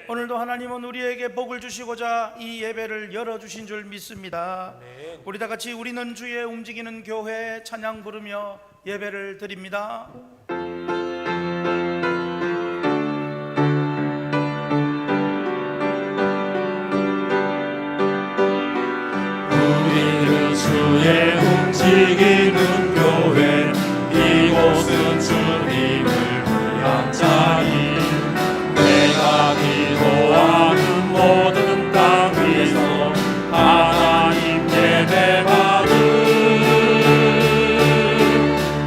오늘도 하나님은 우리에게 복을 주시고자 이 예배를 열어주신 줄 믿습니다. 우리 다 같이 우리는 주의 움직이는 교회 찬양 부르며 예배를 드립니다. 우리는 주의 움직이는 교회, 이곳은 주님을 위한 자리. 내가 기도하는 모든 땅 위에서 하나님 예배받은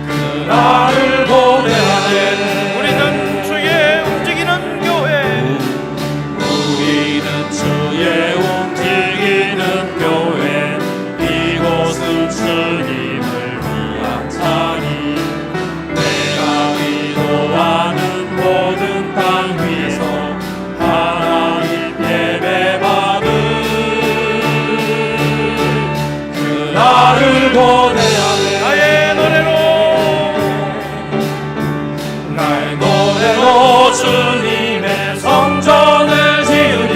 그날을 보내하네. 우리는 주의 움직이는 교회, 우리는 주의 움직이는 교회, 이곳은 주님을 위한 자리. 내가 기도하는 모든 땅 위에서 하나님 예배받은 그날을 보내야 해. 나의 노래로 나의 노래로 주님의 성전을 지으니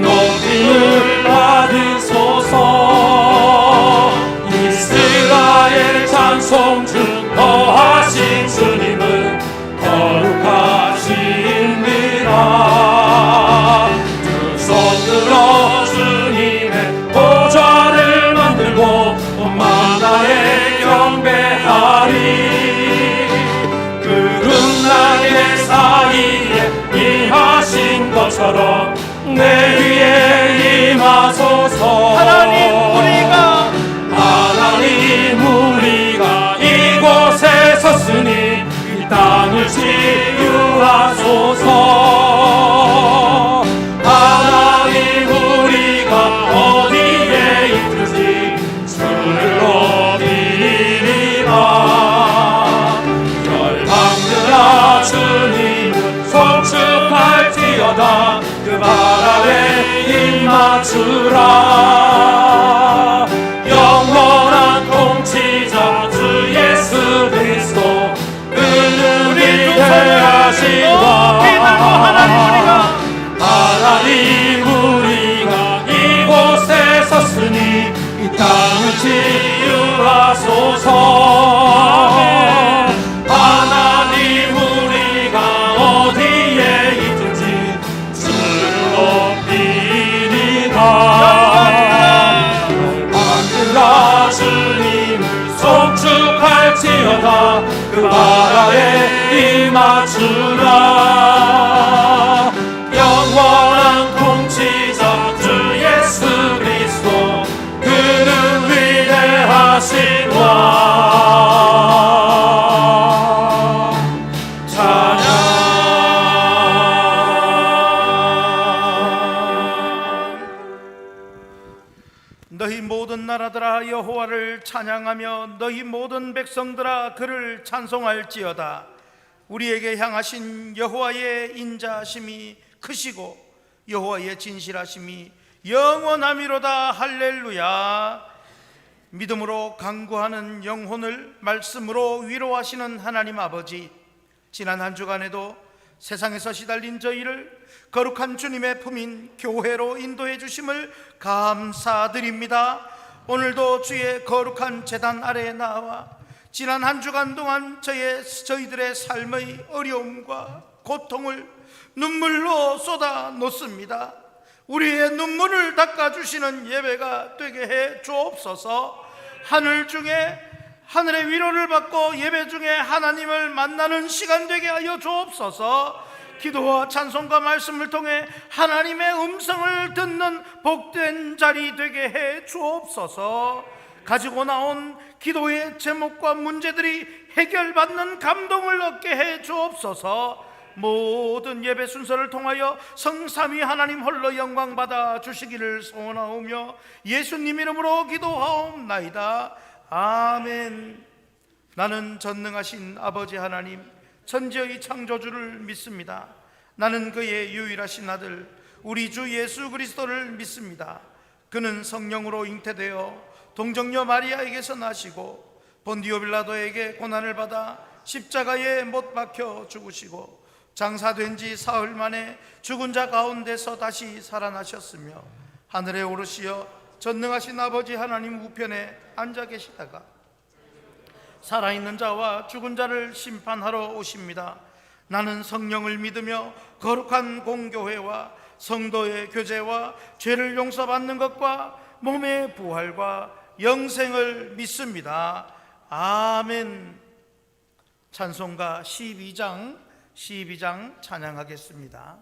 높임을 받으소서. 이스라엘 찬송 중 거하신 주님은 거룩하십니다. 두 손 들어 주님의 보좌를 만들고 온 만나에 경배하리. 그름 날개 사이에 임하신 것처럼 내 위에 임하소서. 하나님 우리가 이곳에 섰으니 이 땅을 치유하소서. 하나님 우리가 어디에 있든지 주를 높이리라. 열방들아 주님을 송축할지어다. 그 발 아래 입 맞추라. 영원한 통치자 주 예수 그리스도, 그는 위대하신 왕. 하나님 우리가 이곳에 섰으니 이 땅을 치유하소서. 하나님 우리가 어디에 있든지 주를 높이리라. 열방들아 주님을 송축할지어다. 그 바다에 임하주라. 영원한 통치자 주 예수 그리스도, 그는 위대하신 왕. 찬양. 너희 모든 나라들아 여호와를 찬양하며 너희 모든 백성들아 그를 찬송할지어다. 우리에게 향하신 여호와의 인자심이 크시고 여호와의 진실하심이 영원하미로다. 할렐루야. 믿음으로 간구하는 영혼을 말씀으로 위로하시는 하나님 아버지, 지난 한 주간에도 세상에서 시달린 저희를 거룩한 주님의 품인 교회로 인도해 주심을 감사드립니다. 오늘도 주의 거룩한 제단 아래에 나와 지난 한 주간 동안 저희들의 삶의 어려움과 고통을 눈물로 쏟아 놓습니다. 우리의 눈물을 닦아주시는 예배가 되게 해 주옵소서. 하늘의 위로를 받고 예배 중에 하나님을 만나는 시간 되게 하여 주옵소서. 기도와 찬송과 말씀을 통해 하나님의 음성을 듣는 복된 자리 되게 해 주옵소서. 가지고 나온 기도의 제목과 문제들이 해결받는 감동을 얻게 해 주옵소서. 모든 예배 순서를 통하여 성삼위 하나님 홀로 영광 받아 주시기를 소원하오며 예수님 이름으로 기도하옵나이다. 아멘. 나는 전능하신 아버지 하나님, 천지의 창조주를 믿습니다. 나는 그의 유일하신 아들 우리 주 예수 그리스도를 믿습니다. 그는 성령으로 잉태되어 동정녀 마리아에게서 나시고 본디오 빌라도에게 고난을 받아 십자가에 못 박혀 죽으시고 장사된 지 사흘 만에 죽은 자 가운데서 다시 살아나셨으며 하늘에 오르시어 전능하신 아버지 하나님 우편에 앉아 계시다가 살아있는 자와 죽은 자를 심판하러 오십니다. 나는 성령을 믿으며 거룩한 공교회와 성도의 교제와 죄를 용서받는 것과 몸의 부활과 영생을 믿습니다. 아멘. 찬송가 12장 찬양하겠습니다.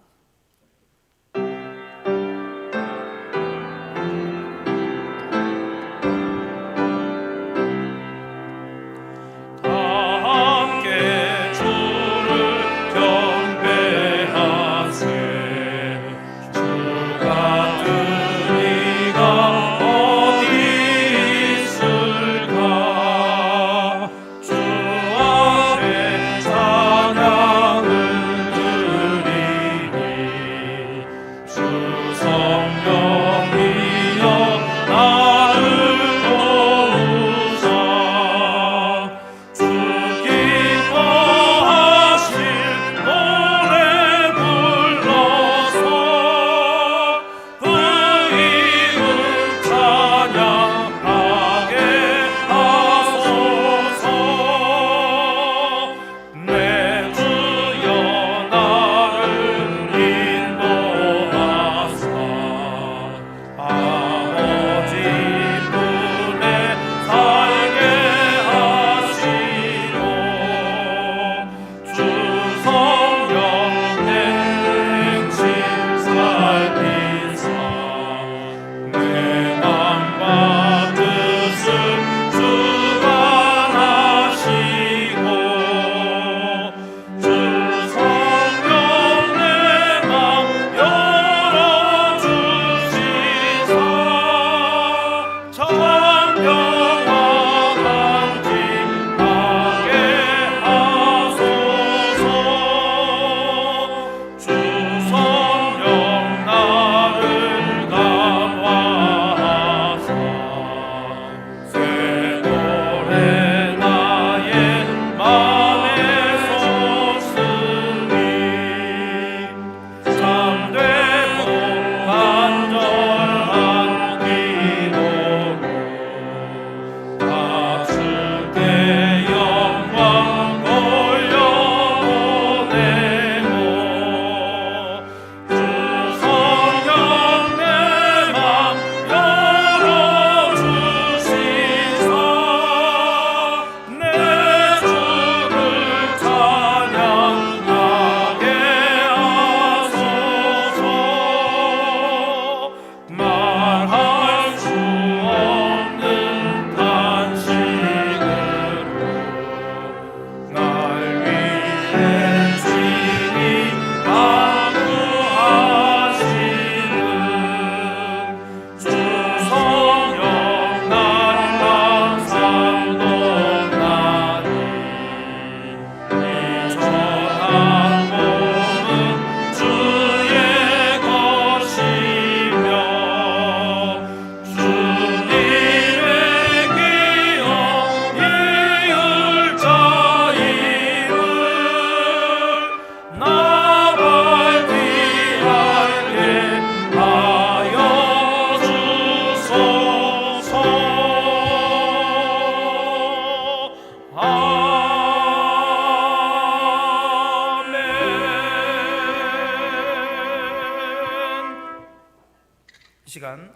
시간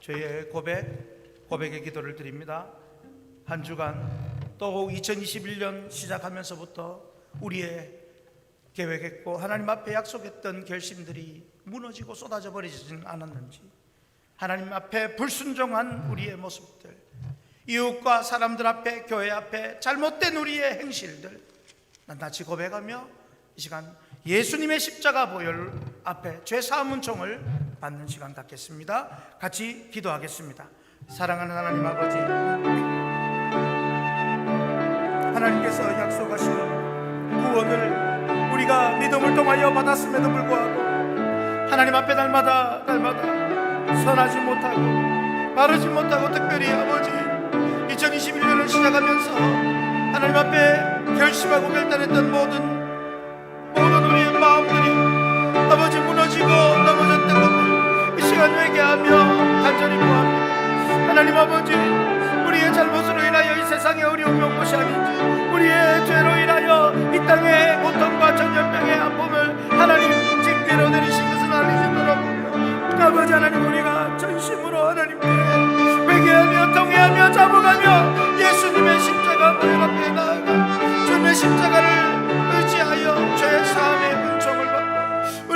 저희의 고백의 기도를 드립니다. 한 주간 또 2021년 시작하면서부터 우리의 계획했고 하나님 앞에 약속했던 결심들이 무너지고 쏟아져 버리지는 않았는지, 하나님 앞에 불순종한 우리의 모습들, 이웃과 사람들 앞에, 교회 앞에 잘못된 우리의 행실들 낱낱이 고백하며 이 시간 예수님의 십자가 보혈 앞에 죄사함 은총을 받는 시간 갖겠습니다. 같이 기도하겠습니다. 사랑하는 하나님 아버지, 하나님께서 약속하시는 구원을 우리가 믿음을 통하여 받았음에도 불구하고 하나님 앞에 날마다 선하지 못하고 바르지 못하고, 특별히 아버지 2021년을 시작하면서 하나님 앞에 결심하고 결단했던 모든 우리의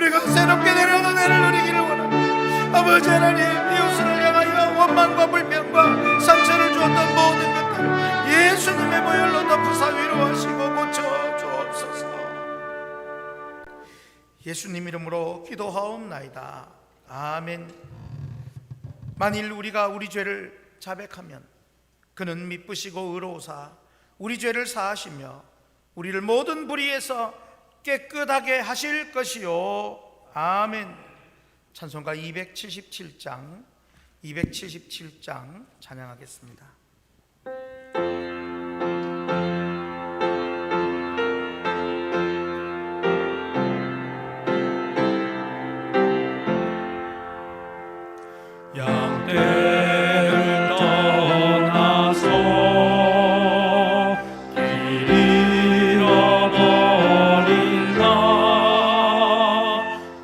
우리가 새롭게 내려오는 은혜를 누리기를 원합니다. 아버지 하나님, 이웃을 향하여 원망과 불평과 상처를 주었던 모든 것들 예수님의 보혈로 덮으사 위로하시고 고쳐 주옵소서. 예수님 이름으로 기도하옵나이다. 아멘. 만일 우리가 우리 죄를 자백하면 그는 미쁘시고 의로우사 우리 죄를 사하시며 우리를 모든 불의에서 깨끗하게 하실 것이요. 아멘. 찬송가 277장 찬양하겠습니다. 양떼를 떠나서 길 잃어버린 나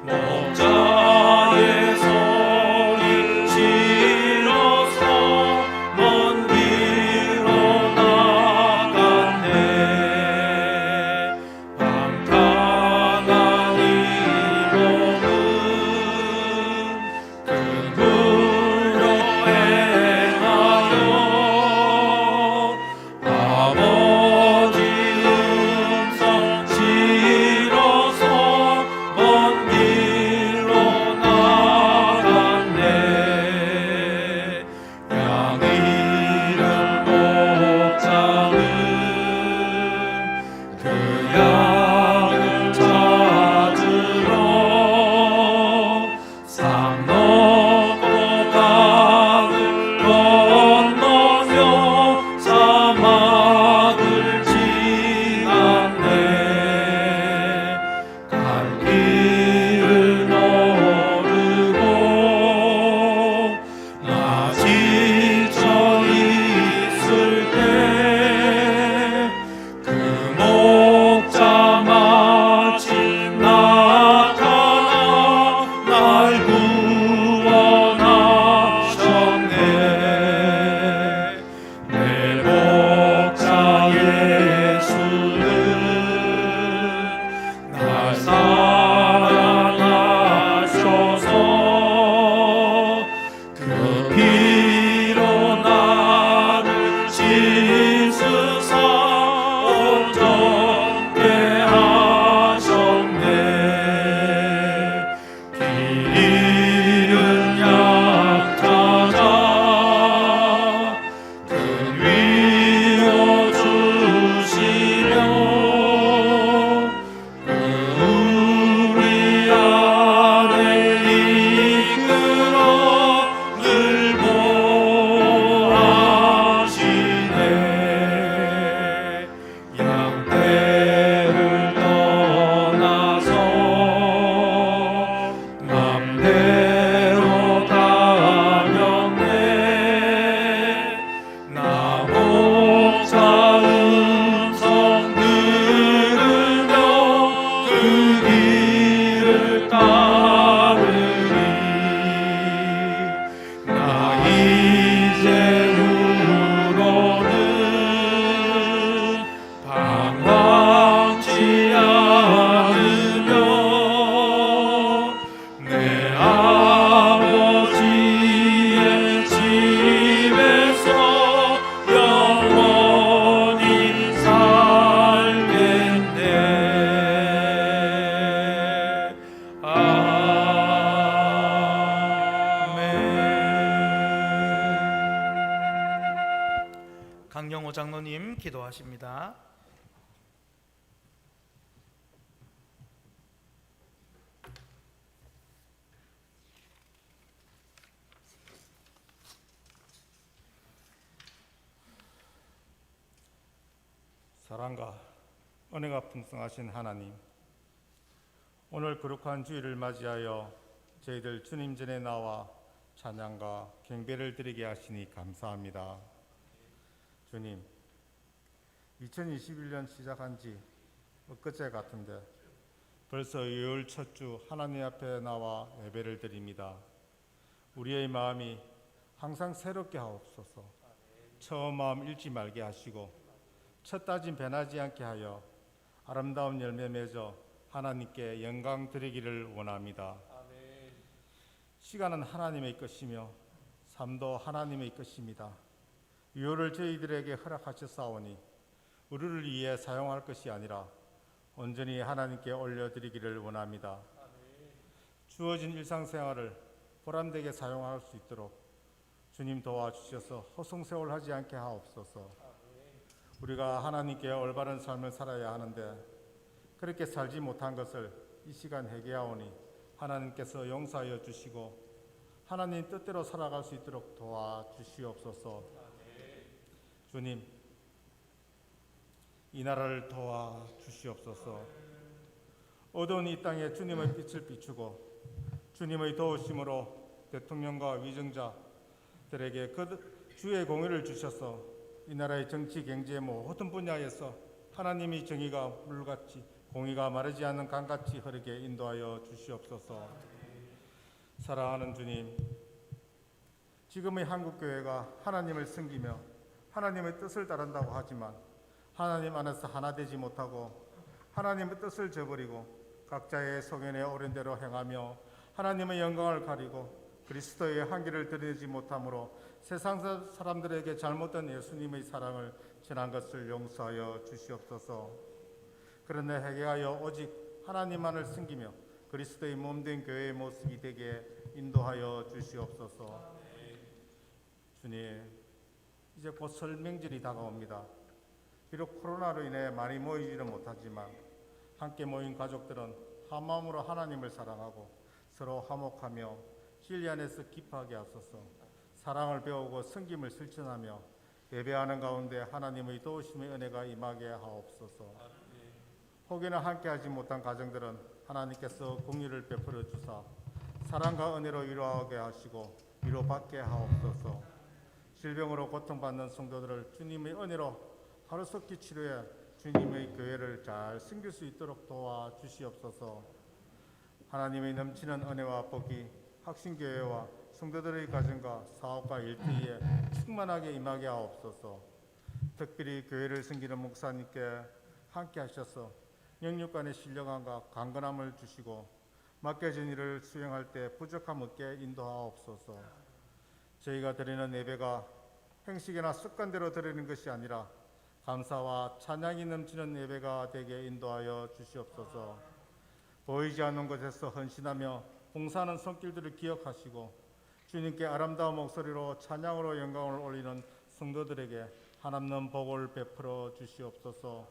목자의 소리 싫어서 먼 길로 나갔네. 방탕한 이 몸은 근구로 행하여 아버지 음성 싫어서 먼 길로 나갔네. 양 잃은 목자는 그 양을 찾으러 산 넘고 강을 건너며 사막을 지났네. 갈 길을 모르고 나 지쳐 있을 때 그 목자 마침 나타나 날 구원하셨네. 내 목자 예수는 날 사랑하셔서 그 피로 나를 씻으사 온전케 하셨네. 길 잃은 약자자 그 위로 주시며 그 우리 안에 이끌어 늘 보호하시네. 양떼를 떠나서 맘대로 다녔네. 나 목자 음성 들으며 그 길을 따르리. 나 이제후로는 방황치 않으며 내 아버지의 집에서 영원히 살겠네. 아멘. 강영호 장로님 기도하십니다. 사랑과 은혜가 풍성하신 하나님, 오늘 거룩한 주일을 맞이하여 저희들 주님 전에 나와 찬양과 경배를 드리게 하시니 감사합니다. 주님, 2021년 시작한 지 엊그제 같은데 벌써 2월 첫 주 하나님 앞에 나와 예배를 드립니다. 우리의 마음이 항상 새롭게 하옵소서. 처음 마음 잃지 말게 하시고 첫 따짐 변하지 않게 하여 아름다운 열매 맺어 하나님께 영광 드리기를 원합니다. 시간은 하나님의 것이며 삶도 하나님의 것입니다. 유효를 저희들에게 허락하셨사오니 우리를 위해 사용할 것이 아니라 온전히 하나님께 올려드리기를 원합니다. 주어진 일상생활을 보람되게 사용할 수 있도록 주님 도와주셔서 허송세월하지 않게 하옵소서. 우리가 하나님께 올바른 삶을 살아야 하는데 그렇게 살지 못한 것을 이 시간 회개하오니 하나님께서 용서하여 주시고 하나님 뜻대로 살아갈 수 있도록 도와주시옵소서. 주님, 이 나라를 도와주시옵소서. 어두운 이 땅에 주님의 빛을 비추고 주님의 도우심으로 대통령과 위정자들에게 그 주의 공의를 주셔서 이 나라의 정치, 경제 모든 분야에서 하나님의 정의가 물같이 공의가 마르지 않는 강같이 흐르게 인도하여 주시옵소서. 사랑하는 주님, 지금의 한국교회가 하나님을 섬기며 하나님의 뜻을 따른다고 하지만 하나님 안에서 하나 되지 못하고 하나님의 뜻을 저버리고 각자의 소견에 옳은 대로 행하며 하나님의 영광을 가리고 그리스도의 한계를 드러내지 못함으로 세상 사람들에게 잘못된 예수님의 사랑을 전한 것을 용서하여 주시옵소서. 그러나 회개하여 오직 하나님만을 섬기며 그리스도의 몸된 교회의 모습이 되게 인도하여 주시옵소서. 주님, 이제 곧 설 명절이 다가옵니다. 비록 코로나로 인해 많이 모이지는 못하지만 함께 모인 가족들은 한 마음으로 하나님을 사랑하고 서로 화목하며 진리 안에서 기뻐하게 하소서. 사랑을 배우고 섬김을 실천하며 예배하는 가운데 하나님의 도우심의 은혜가 임하게 하옵소서. 혹여나 함께하지 못한 가정들은 하나님께서 긍휼을 베풀어 주사 사랑과 은혜로 위로하게 하시고 위로받게 하옵소서. 질병으로 고통받는 성도들을 주님의 은혜로 하루속히 치료해 주님의 교회를 잘 섬길 수 있도록 도와주시옵소서. 하나님의 넘치는 은혜와 복이 학신교회와 성도들의 가정과 사업과 일터에 충만하게 임하게 하옵소서. 특별히 교회를 섬기는 목사님께 함께 하셔서 영육간의 신령함과 강건함을 주시고 맡겨진 일을 수행할 때 부족함 없게 인도하옵소서. 저희가 드리는 예배가 행식이나 습관대로 드리는 것이 아니라 감사와 찬양이 넘치는 예배가 되게 인도하여 주시옵소서. 보이지 않는 곳에서 헌신하며 봉사하는 손길들을 기억하시고 주님께 아름다운 목소리로 찬양으로 영광을 올리는 성도들에게 한없는 복을 베풀어 주시옵소서.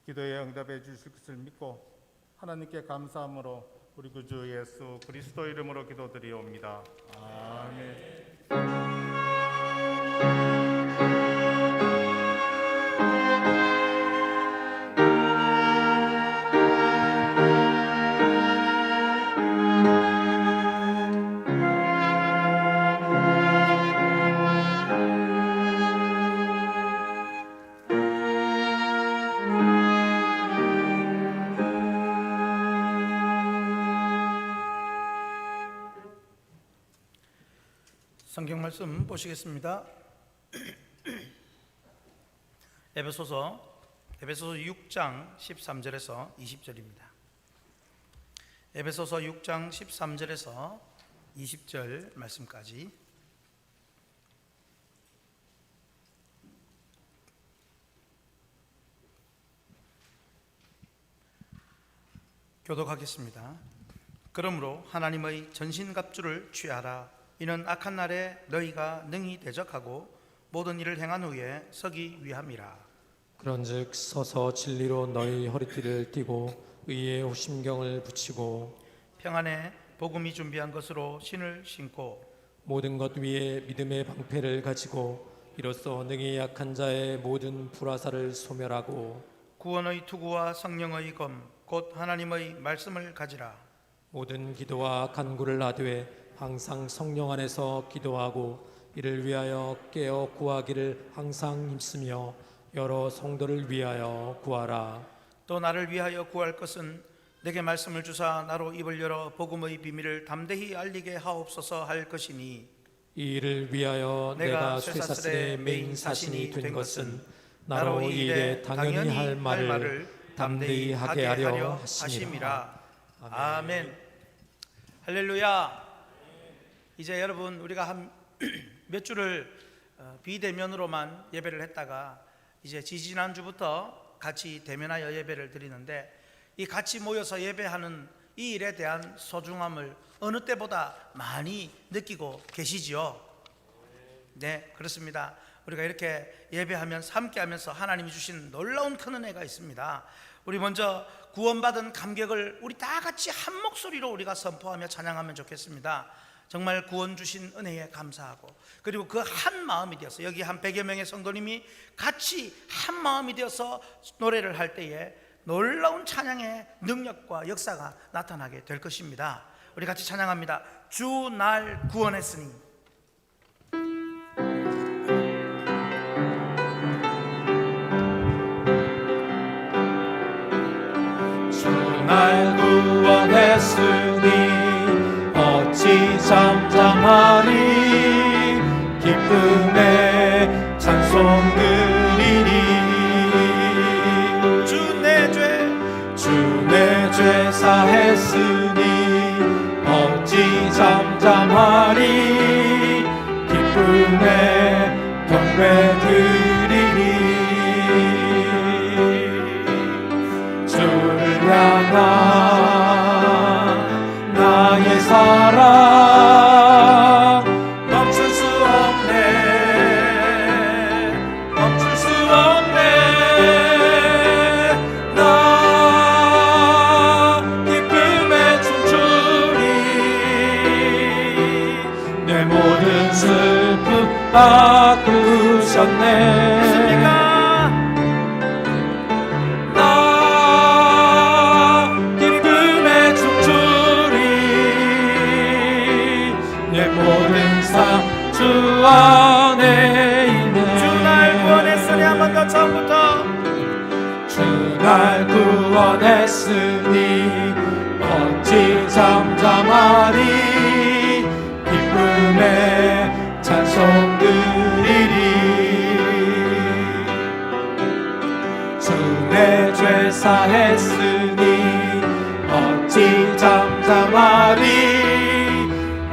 기도에 응답해 주실 것을 믿고 하나님께 감사함으로 우리 구주 예수 그리스도 이름으로 기도드리옵니다. 아멘. 성경 말씀 보시겠습니다. 에베소서 6장 13절에서 20절입니다. 에베소서 6장 13절에서 20절 말씀까지 교독하겠습니다. 그러므로 하나님의 전신갑주를 취하라. 이는 악한 날에 너희가 능히 대적하고 모든 일을 행한 후에 서기 위함이라. 그런즉 서서 진리로 너희 허리띠를 띠고 의의 호심경을 붙이고 평안에 복음이 준비한 것으로 신을 신고 모든 것 위에 믿음의 방패를 가지고 이로써 능히 약한 자의 모든 불화살을 소멸하고 구원의 투구와 성령의 검 곧 하나님의 말씀을 가지라. 모든 기도와 간구를 하되 항상 성령 안에서 기도하고 이를 위하여 깨어 구하기를 항상 힘쓰며 여러 성도를 위하여 구하라. 또 나를 위하여 구할 것은 내게 말씀을 주사 나로 입을 열어 복음의 비밀을 담대히 알리게 하옵소서 할 것이니 이 일을 위하여 내가 쇠사슬의 메인 사신이 된 것은 나로 이 일에 당연히 할 말을 담대히 하게 하려 하심이라. 아멘. 할렐루야. 이제 여러분 우리가 한 몇 주를 비대면으로만 예배를 했다가 이제 지지난주부터 같이 대면하여 예배를 드리는데, 이 같이 모여서 예배하는 이 일에 대한 소중함을 어느 때보다 많이 느끼고 계시지요? 네, 그렇습니다. 우리가 이렇게 예배하면서 함께하면서 하나님이 주신 놀라운 큰 은혜가 있습니다. 우리 먼저 구원받은 감격을 우리 다 같이 한 목소리로 우리가 선포하며 찬양하면 좋겠습니다. 정말 구원 주신 은혜에 감사하고, 그리고 그 한 마음이 되어서, 여기 한 100여 명의 성도님이 같이 한 마음이 되어서 노래를 할 때에 놀라운 찬양의 능력과 역사가 나타나게 될 것입니다. 우리 같이 찬양합니다. 주 날 구원했으니. 주 날 구원했으니 어찌 잠잠하리. 기쁨에 찬송 드리리. 주 내 죄 사했으니 어찌 잠잠하리. 기쁨에 경배 드리리. 주를 향한 나의 사랑 멈출 수 없네. 멈출 수 없네. 나 기쁨에 춤추리. 내 모든 슬픔 바꾸셨네. 믿습니까? 주 안에 있네. 주 날 구원했으니. 한 번 더 처음부터. 주 날 구원했으니 어찌 잠잠하리. 기쁨에 찬송 드리리. 주 내 죄 사했으니 어찌 잠잠하리.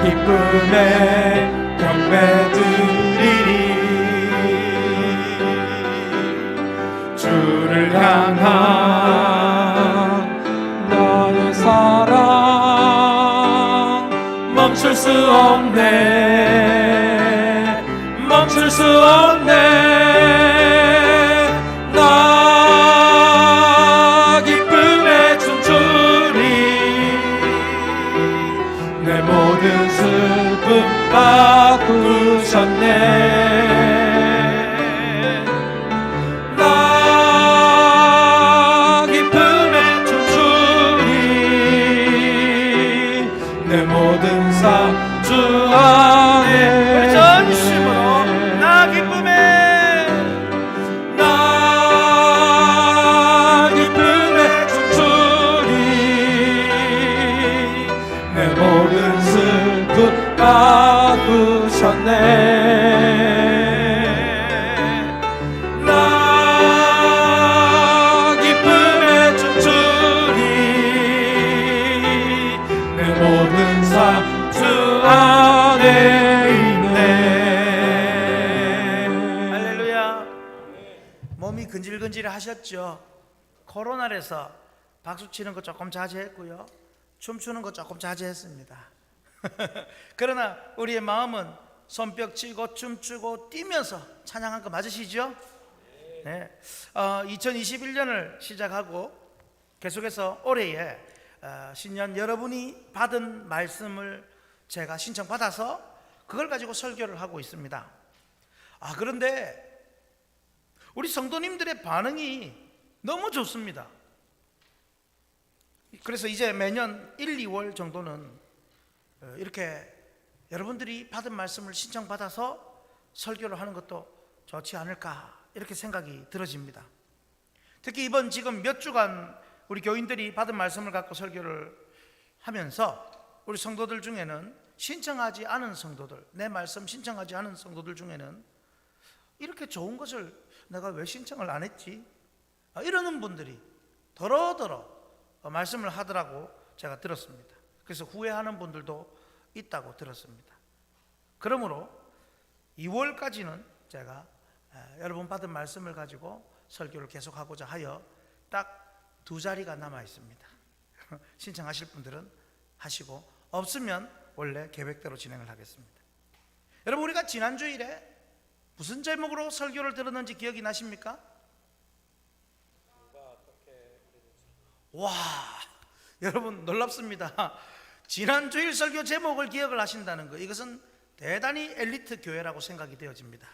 기쁨에 경배 드리리. 주를 향한 나의 사랑 멈출 수 없네. 멈출 수 없네. 나 기쁨에 춤추리. 내 모든 슬픔 바꾸셨네. 나 기쁨에 춤추리. 내 모든 삶 주 안에. 우리 전심으로 나 기쁨에. 나 기쁨에 춤추리. 내 모든 슬픔 바꾸셨네. 나 기쁨에 춤추리. 내 모든 삶 주 안에 있네. 할렐루야. 몸이 근질근질 하셨죠? 코로나라서 박수 치는 거 조금 자제했고요, 춤추는 거 조금 자제했습니다. 그러나 우리의 마음은 손뼉 치고 춤추고 뛰면서 찬양한 거 맞으시죠? 네. 2021년을 시작하고 계속해서 올해에 신년 여러분이 받은 말씀을 제가 신청받아서 그걸 가지고 설교를 하고 있습니다. 그런데 우리 성도님들의 반응이 너무 좋습니다. 그래서 이제 매년 1, 2월 정도는 이렇게 여러분들이 받은 말씀을 신청받아서 설교를 하는 것도 좋지 않을까, 이렇게 생각이 들어집니다. 특히 이번 지금 몇 주간 우리 교인들이 받은 말씀을 갖고 설교를 하면서 우리 성도들 중에는 신청하지 않은 성도들, 내 말씀 신청하지 않은 성도들 중에는 이렇게 좋은 것을 내가 왜 신청을 안 했지? 이러는 분들이 더러더러 말씀을 하더라고 제가 들었습니다. 그래서 후회하는 분들도 있다고 들었습니다. 그러므로 2월까지는 제가 여러분 받은 말씀을 가지고 설교를 계속하고자 하여 딱 2자리가 남아 있습니다. 신청하실 분들은 하시고 없으면 원래 계획대로 진행을 하겠습니다. 여러분, 우리가 지난 주일에 무슨 제목으로 설교를 들었는지 기억이 나십니까? 와, 여러분 놀랍습니다. 지난 주일 설교 제목을 기억을 하신다는 거, 이것은 대단히 엘리트 교회라고 생각이 되어집니다.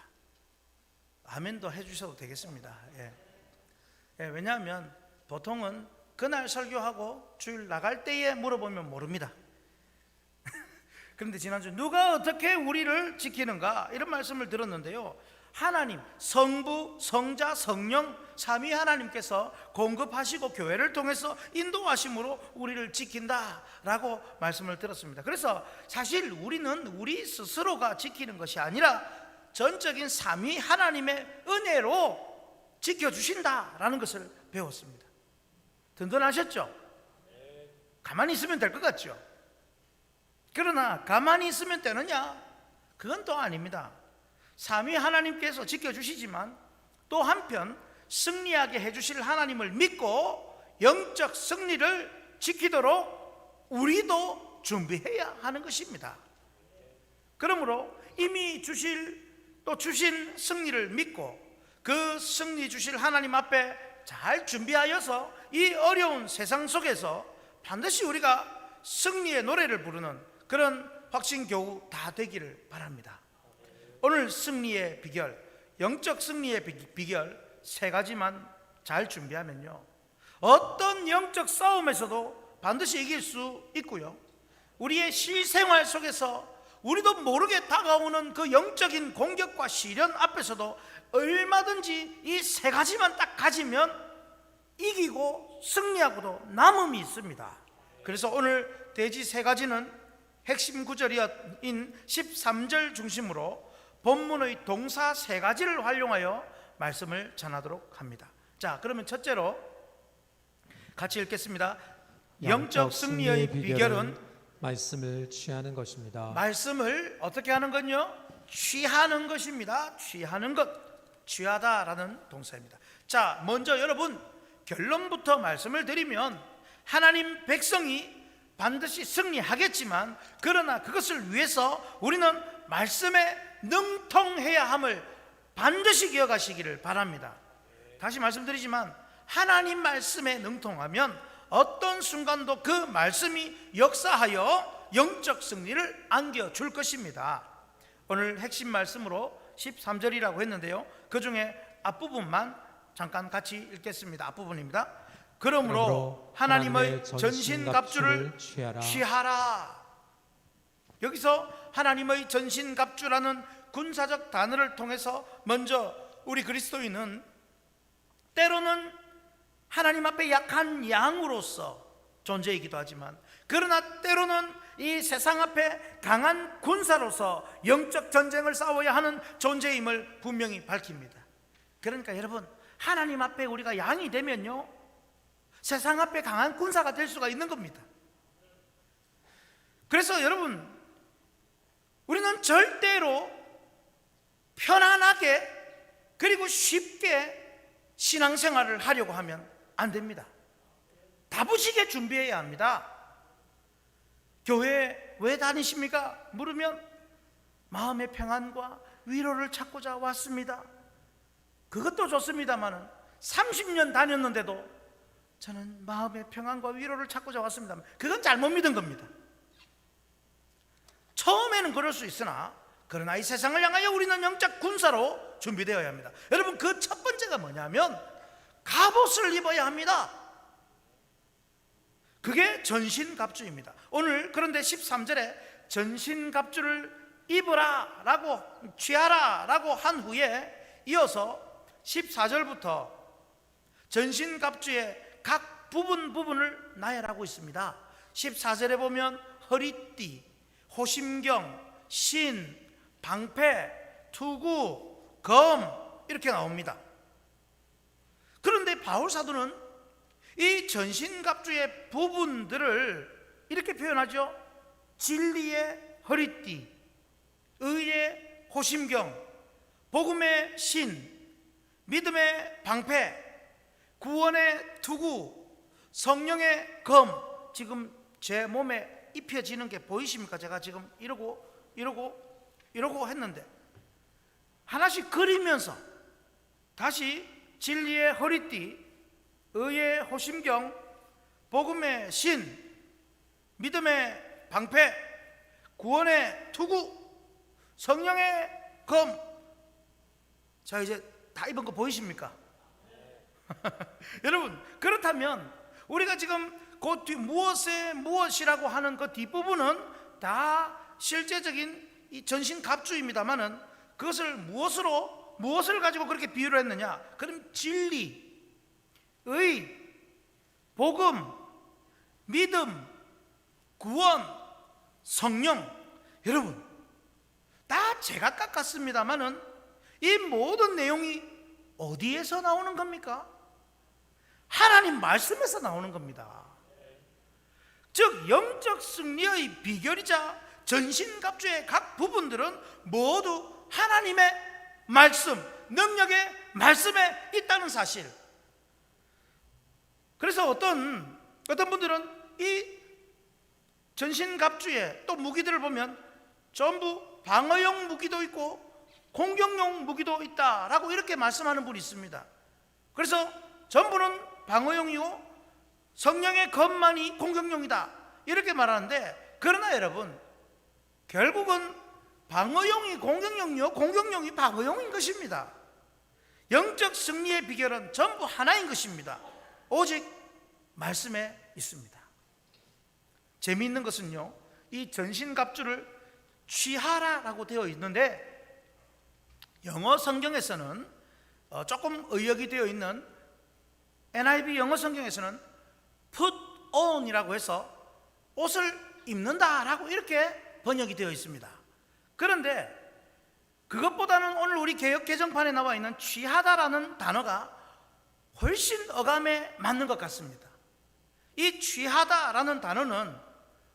아멘도 해주셔도 되겠습니다. 왜냐하면 보통은 그날 설교하고 주일 나갈 때에 물어보면 모릅니다. 그런데 지난주 누가 어떻게 우리를 지키는가 이런 말씀을 들었는데요, 하나님, 성부, 성자, 성령 삼위 하나님께서 공급하시고 교회를 통해서 인도하심으로 우리를 지킨다라고 말씀을 들었습니다. 그래서 사실 우리는 우리 스스로가 지키는 것이 아니라 전적인 삼위 하나님의 은혜로 지켜주신다라는 것을 배웠습니다. 든든하셨죠? 가만히 있으면 될 것 같죠? 그러나 가만히 있으면 되느냐? 그건 또 아닙니다. 삼위 하나님께서 지켜주시지만 또 한편 승리하게 해주실 하나님을 믿고 영적 승리를 지키도록 우리도 준비해야 하는 것입니다. 그러므로 이미 주신 승리를 믿고 그 승리 주실 하나님 앞에 잘 준비하여서 이 어려운 세상 속에서 반드시 우리가 승리의 노래를 부르는 그런 확신교우 다 되기를 바랍니다. 오늘 승리의 비결, 영적 승리의 비결 3가지만 잘 준비하면요, 어떤 영적 싸움에서도 반드시 이길 수 있고요, 우리의 실생활 속에서 우리도 모르게 다가오는 그 영적인 공격과 시련 앞에서도 얼마든지 이 3가지만 딱 가지면 이기고 승리하고도 남음이 있습니다. 그래서 오늘 대지 3가지는 핵심 구절인 13절 중심으로 본문의 동사 3가지를 활용하여 말씀을 전하도록 합니다. 자, 그러면 첫째로 같이 읽겠습니다. 영적 승리의 비결은 말씀을 취하는 것입니다. 말씀을 어떻게 하는 건요? 취하는 것입니다. 취하는 것, 취하다라는 동사입니다. 자, 먼저 여러분 결론부터 말씀을 드리면 하나님 백성이 반드시 승리하겠지만, 그러나 그것을 위해서 우리는 말씀에 능통해야 함을 반드시 기억하시기를 바랍니다. 다시 말씀드리지만 하나님 말씀에 능통하면 어떤 순간도 그 말씀이 역사하여 영적 승리를 안겨줄 것입니다. 오늘 핵심 말씀으로 13절이라고 했는데요, 그 중에 앞부분만 잠깐 같이 읽겠습니다. 앞부분입니다. 그러므로 하나님의 전신갑주를 취하라. 여기서 하나님의 전신갑주라는 군사적 단어를 통해서 먼저 우리 그리스도인은 때로는 하나님 앞에 약한 양으로서 존재이기도 하지만, 그러나 때로는 이 세상 앞에 강한 군사로서 영적 전쟁을 싸워야 하는 존재임을 분명히 밝힙니다. 그러니까 여러분, 하나님 앞에 우리가 양이 되면요, 세상 앞에 강한 군사가 될 수가 있는 겁니다. 그래서 여러분, 우리는 절대로 편안하게 그리고 쉽게 신앙생활을 하려고 하면 안 됩니다. 다부지게 준비해야 합니다. 교회 왜 다니십니까? 물으면 마음의 평안과 위로를 찾고자 왔습니다. 그것도 좋습니다만 30년 다녔는데도 저는 마음의 평안과 위로를 찾고자 왔습니다. 그건 잘못 믿은 겁니다. 처음에는 그럴 수 있으나, 그러나 이 세상을 향하여 우리는 영적 군사로 준비되어야 합니다. 여러분, 그 첫 번째가 뭐냐면 갑옷을 입어야 합니다. 그게 전신갑주입니다. 오늘 그런데 13절에 전신갑주를 입으라 라고, 취하라 라고 한 후에 이어서 14절부터 전신갑주의 각 부분을 나열하고 있습니다. 14절에 보면 허리띠, 호심경, 신, 방패, 투구, 검 이렇게 나옵니다. 그런데 바울 사도는 이 전신갑주의 부분들을 이렇게 표현하죠. 진리의 허리띠, 의의 호심경, 복음의 신, 믿음의 방패, 구원의 투구, 성령의 검. 지금 제 몸에 입혀지는 게 보이십니까? 제가 지금 이러고 했는데 하나씩 그리면서 다시 진리의 허리띠, 의의 호심경, 복음의 신, 믿음의 방패, 구원의 투구, 성령의 검. 자, 이제 다 입은 거 보이십니까? 여러분, 그렇다면 우리가 지금 그 뒤 무엇이라고 하는 그 뒷부분은 다 실제적인 이 전신 갑주입니다만은 그것을 무엇을 가지고 그렇게 비유를 했느냐? 그럼 진리, 의, 복음, 믿음, 구원, 성령. 여러분, 다 제각각 같습니다만은 이 모든 내용이 어디에서 나오는 겁니까? 하나님 말씀에서 나오는 겁니다. 즉 영적 승리의 비결이자 전신갑주의 각 부분들은 모두 하나님의 말씀, 능력의 말씀에 있다는 사실. 그래서 어떤 분들은 이 전신갑주의 또 무기들을 보면 전부 방어용 무기도 있고 공격용 무기도 있다라고 이렇게 말씀하는 분이 있습니다. 그래서 전부는 방어용이고 성령의 검만이 공격용이다 이렇게 말하는데, 그러나 여러분, 결국은 방어용이 공격용이요, 공격용이 방어용인 것입니다. 영적 승리의 비결은 전부 하나인 것입니다. 오직 말씀에 있습니다. 재미있는 것은요, 이 전신갑주를 취하라라고 되어 있는데 영어 성경에서는 조금 의역이 되어 있는 NIV 영어 성경에서는 put on이라고 해서 옷을 입는다라고 이렇게 번역이 되어 있습니다. 그런데 그것보다는 오늘 우리 개역 개정판에 나와 있는 취하다라는 단어가 훨씬 어감에 맞는 것 같습니다. 이 취하다라는 단어는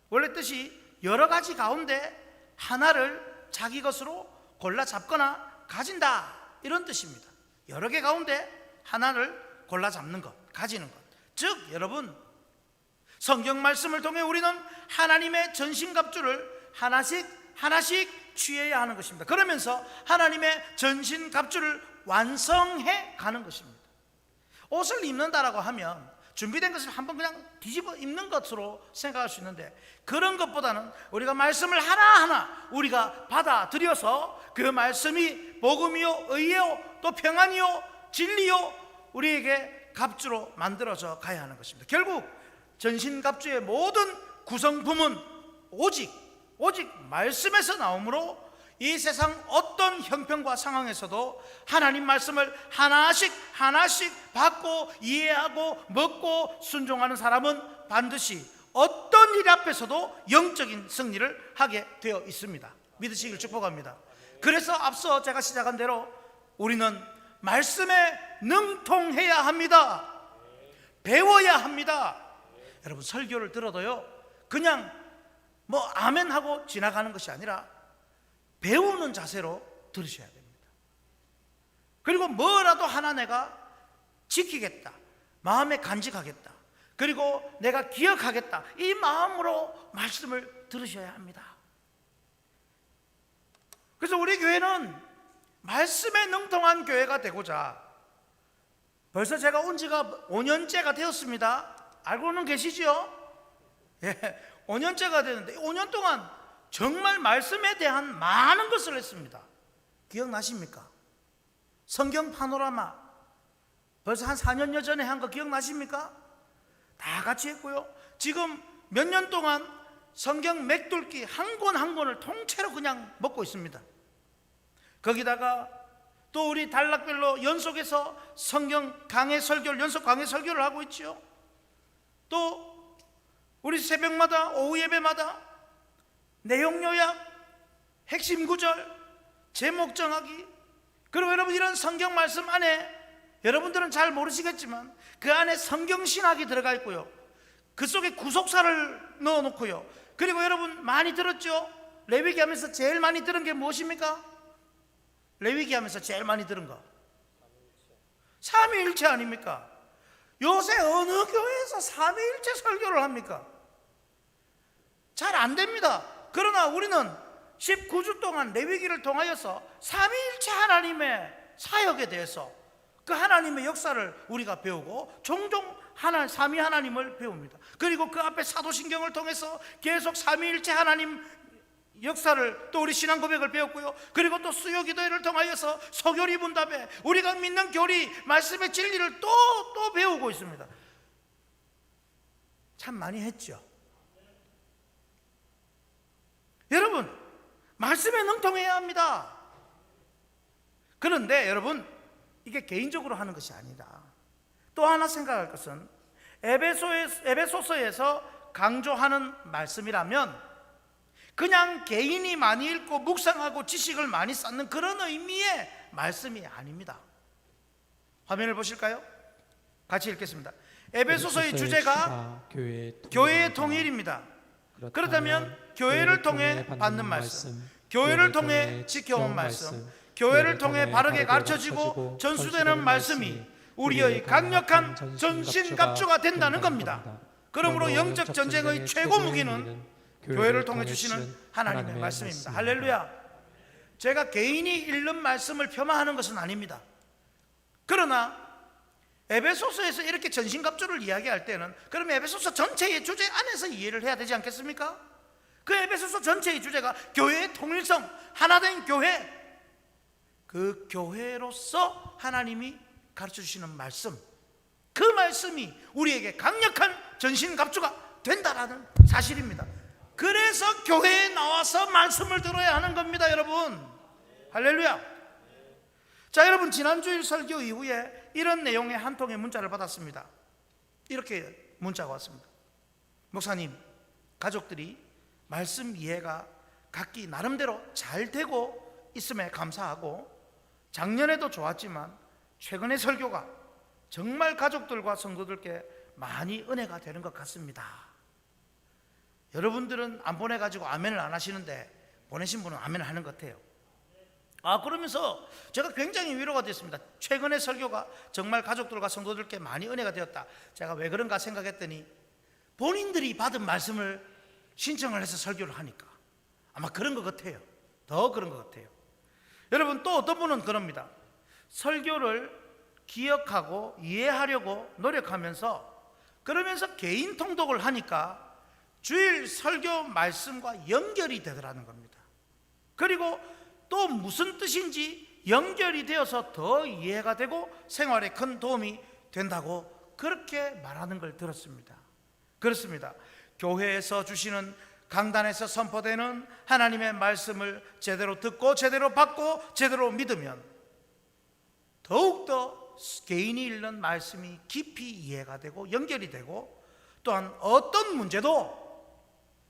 원래 뜻이 여러 가지 가운데 하나를 자기 것으로 골라 잡거나 가진다 이런 뜻입니다. 여러 개 가운데 하나를 골라 잡는 것, 가지는 것. 즉 여러분, 성경 말씀을 통해 우리는 하나님의 전신갑주를 하나씩 취해야 하는 것입니다. 그러면서 하나님의 전신갑주를 완성해 가는 것입니다. 옷을 입는다라고 하면 준비된 것을 한번 그냥 뒤집어 입는 것으로 생각할 수 있는데, 그런 것보다는 우리가 말씀을 하나하나 우리가 받아들여서 그 말씀이 복음이요, 의요, 또 평안이요, 진리요, 우리에게 갑주로 만들어져 가야 하는 것입니다. 결국 전신갑주의 모든 구성품은 오직 말씀에서 나오므로 이 세상 어떤 형편과 상황에서도 하나님 말씀을 하나씩 받고 이해하고 먹고 순종하는 사람은 반드시 어떤 일 앞에서도 영적인 승리를 하게 되어 있습니다. 믿으시길 축복합니다. 그래서 앞서 제가 시작한 대로 우리는 말씀에 능통해야 합니다. 배워야 합니다. 여러분, 설교를 들어도요 그냥 뭐 아멘 하고 지나가는 것이 아니라 배우는 자세로 들으셔야 됩니다. 그리고 뭐라도 하나 내가 지키겠다, 마음에 간직하겠다, 그리고 내가 기억하겠다, 이 마음으로 말씀을 들으셔야 합니다. 그래서 우리 교회는 말씀에 능통한 교회가 되고자 벌써 제가 온 지가 5년째가 되었습니다. 알고는 계시죠? 예, 5년째가 되는데 5년 동안 정말 말씀에 대한 많은 것을 했습니다. 기억나십니까? 성경 파노라마 벌써 한 4년여 전에 한 거 기억나십니까? 다 같이 했고요. 지금 몇 년 동안 성경 맥돌기 한 권 한 권을 통째로 그냥 먹고 있습니다. 거기다가 또 우리 단락별로 연속해서 성경 강해 설교를, 연속 강해 설교를 하고 있죠. 또 우리 새벽마다, 오후 예배마다 내용 요약, 핵심 구절, 제목 정하기, 그리고 여러분 이런 성경 말씀 안에 여러분들은 잘 모르시겠지만 그 안에 성경신학이 들어가 있고요, 그 속에 구속사를 넣어놓고요, 그리고 여러분 많이 들었죠? 레위기 하면서 제일 많이 들은 게 무엇입니까? 레위기 하면서 제일 많이 들은 거 삼위일체 아닙니까? 요새 어느 교회에서 삼위일체 설교를 합니까? 잘 안 됩니다. 그러나 우리는 19주 동안 레위기를 통하여서 삼위일체 하나님의 사역에 대해서, 그 하나님의 역사를 우리가 배우고 종종 삼위 하나님을 배웁니다. 그리고 그 앞에 사도신경을 통해서 계속 삼위일체 하나님 역사를, 또 우리 신앙 고백을 배웠고요, 그리고 또 수요 기도회를 통하여서 서교리 분답에 우리가 믿는 교리, 말씀의 진리를 또 배우고 있습니다. 참 많이 했죠. 여러분, 말씀에 능통해야 합니다. 그런데 여러분, 이게 개인적으로 하는 것이 아니다. 또 하나 생각할 것은 에베소서에서 강조하는 말씀이라면 그냥 개인이 많이 읽고 묵상하고 지식을 많이 쌓는 그런 의미의 말씀이 아닙니다. 화면을 보실까요? 같이 읽겠습니다. 에베소서의 주제가 교회의 통일입니다. 그렇다면 교회를 통해 받는 말씀, 교회를 통해 지켜온 말씀, 교회를 통해 바르게 가르쳐지고 전수되는 말씀이 우리의 강력한 전신갑주가 된다는 겁니다. 그러므로 영적 전쟁의 최고 무기는 교회를 통해 주시는 하나님의 말씀입니다. 할렐루야. 제가 개인이 읽는 말씀을 폄하하는 것은 아닙니다. 그러나 에베소서에서 이렇게 전신갑주를 이야기할 때는 그럼 에베소서 전체의 주제 안에서 이해를 해야 되지 않겠습니까? 그 에베소서 전체의 주제가 교회의 통일성, 하나된 교회, 그 교회로서 하나님이 가르쳐 주시는 말씀, 그 말씀이 우리에게 강력한 전신갑주가 된다라는 사실입니다. 그래서 교회에 나와서 말씀을 들어야 하는 겁니다, 여러분. 할렐루야. 자, 여러분, 지난주일 설교 이후에 이런 내용의 한 통의 문자를 받았습니다. 이렇게 문자가 왔습니다. 목사님, 가족들이 말씀 이해가 각기 나름대로 잘 되고 있음에 감사하고 작년에도 좋았지만 최근의 설교가 정말 가족들과 성도들께 많이 은혜가 되는 것 같습니다. 여러분들은 안 보내가지고 아멘을 안 하시는데 보내신 분은 아멘을 하는 것 같아요. 그러면서 제가 굉장히 위로가 됐습니다. 최근의 설교가 정말 가족들과 성도들께 많이 은혜가 되었다. 제가 왜 그런가 생각했더니 본인들이 받은 말씀을 신청을 해서 설교를 하니까 아마 그런 것 같아요. 더 그런 것 같아요. 여러분, 또 어떤 분은 그럽니다. 설교를 기억하고 이해하려고 노력하면서 그러면서 개인 통독을 하니까 주일 설교 말씀과 연결이 되더라는 겁니다. 그리고 또 무슨 뜻인지 연결이 되어서 더 이해가 되고 생활에 큰 도움이 된다고 그렇게 말하는 걸 들었습니다. 그렇습니다. 교회에서 주시는, 강단에서 선포되는 하나님의 말씀을 제대로 듣고 제대로 받고 제대로 믿으면 더욱더 개인이 읽는 말씀이 깊이 이해가 되고 연결이 되고 또한 어떤 문제도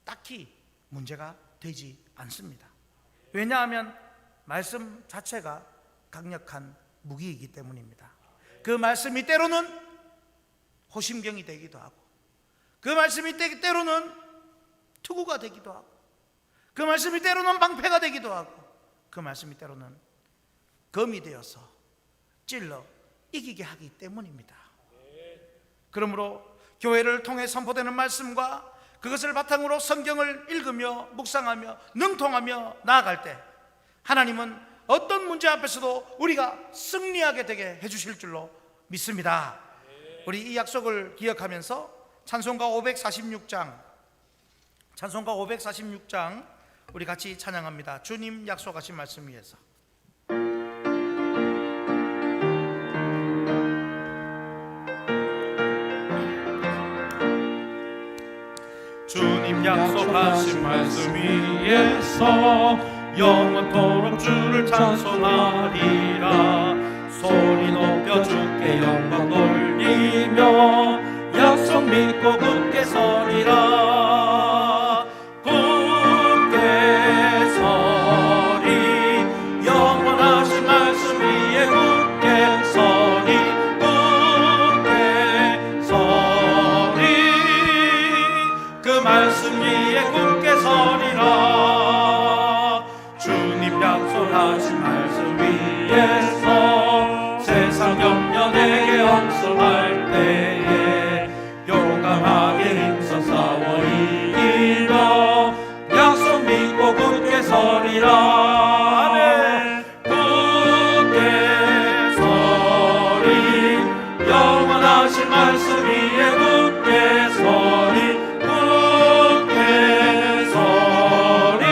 딱히 문제가 되지 않습니다. 왜냐하면 말씀 자체가 강력한 무기이기 때문입니다. 그 말씀이 때로는 호심경이 되기도 하고, 그 말씀이 때로는 투구가 되기도 하고, 그 말씀이 때로는 방패가 되기도 하고, 그 말씀이 때로는 검이 되어서 찔러 이기게 하기 때문입니다. 그러므로 교회를 통해 선포되는 말씀과 그것을 바탕으로 성경을 읽으며 묵상하며 능통하며 나아갈 때 하나님은 어떤 문제 앞에서도 우리가 승리하게 되게 해주실 줄로 믿습니다. 우리 이 약속을 기억하면서 찬송가 546장 우리 같이 찬양합니다. 주님 약속하신 말씀 위에서. 주님 약속하신 말씀 위에서 영원토록 주를 찬송하리라. 소리 높여 주께 영광 돌리며 약속 믿고 굳게 서리라. 굳게 서리 영원하신 말씀 위에 굳게 서리 서리라. 아멘. 굳게 서리 영원하신 말씀 위에 굳게 서리 굳게 서리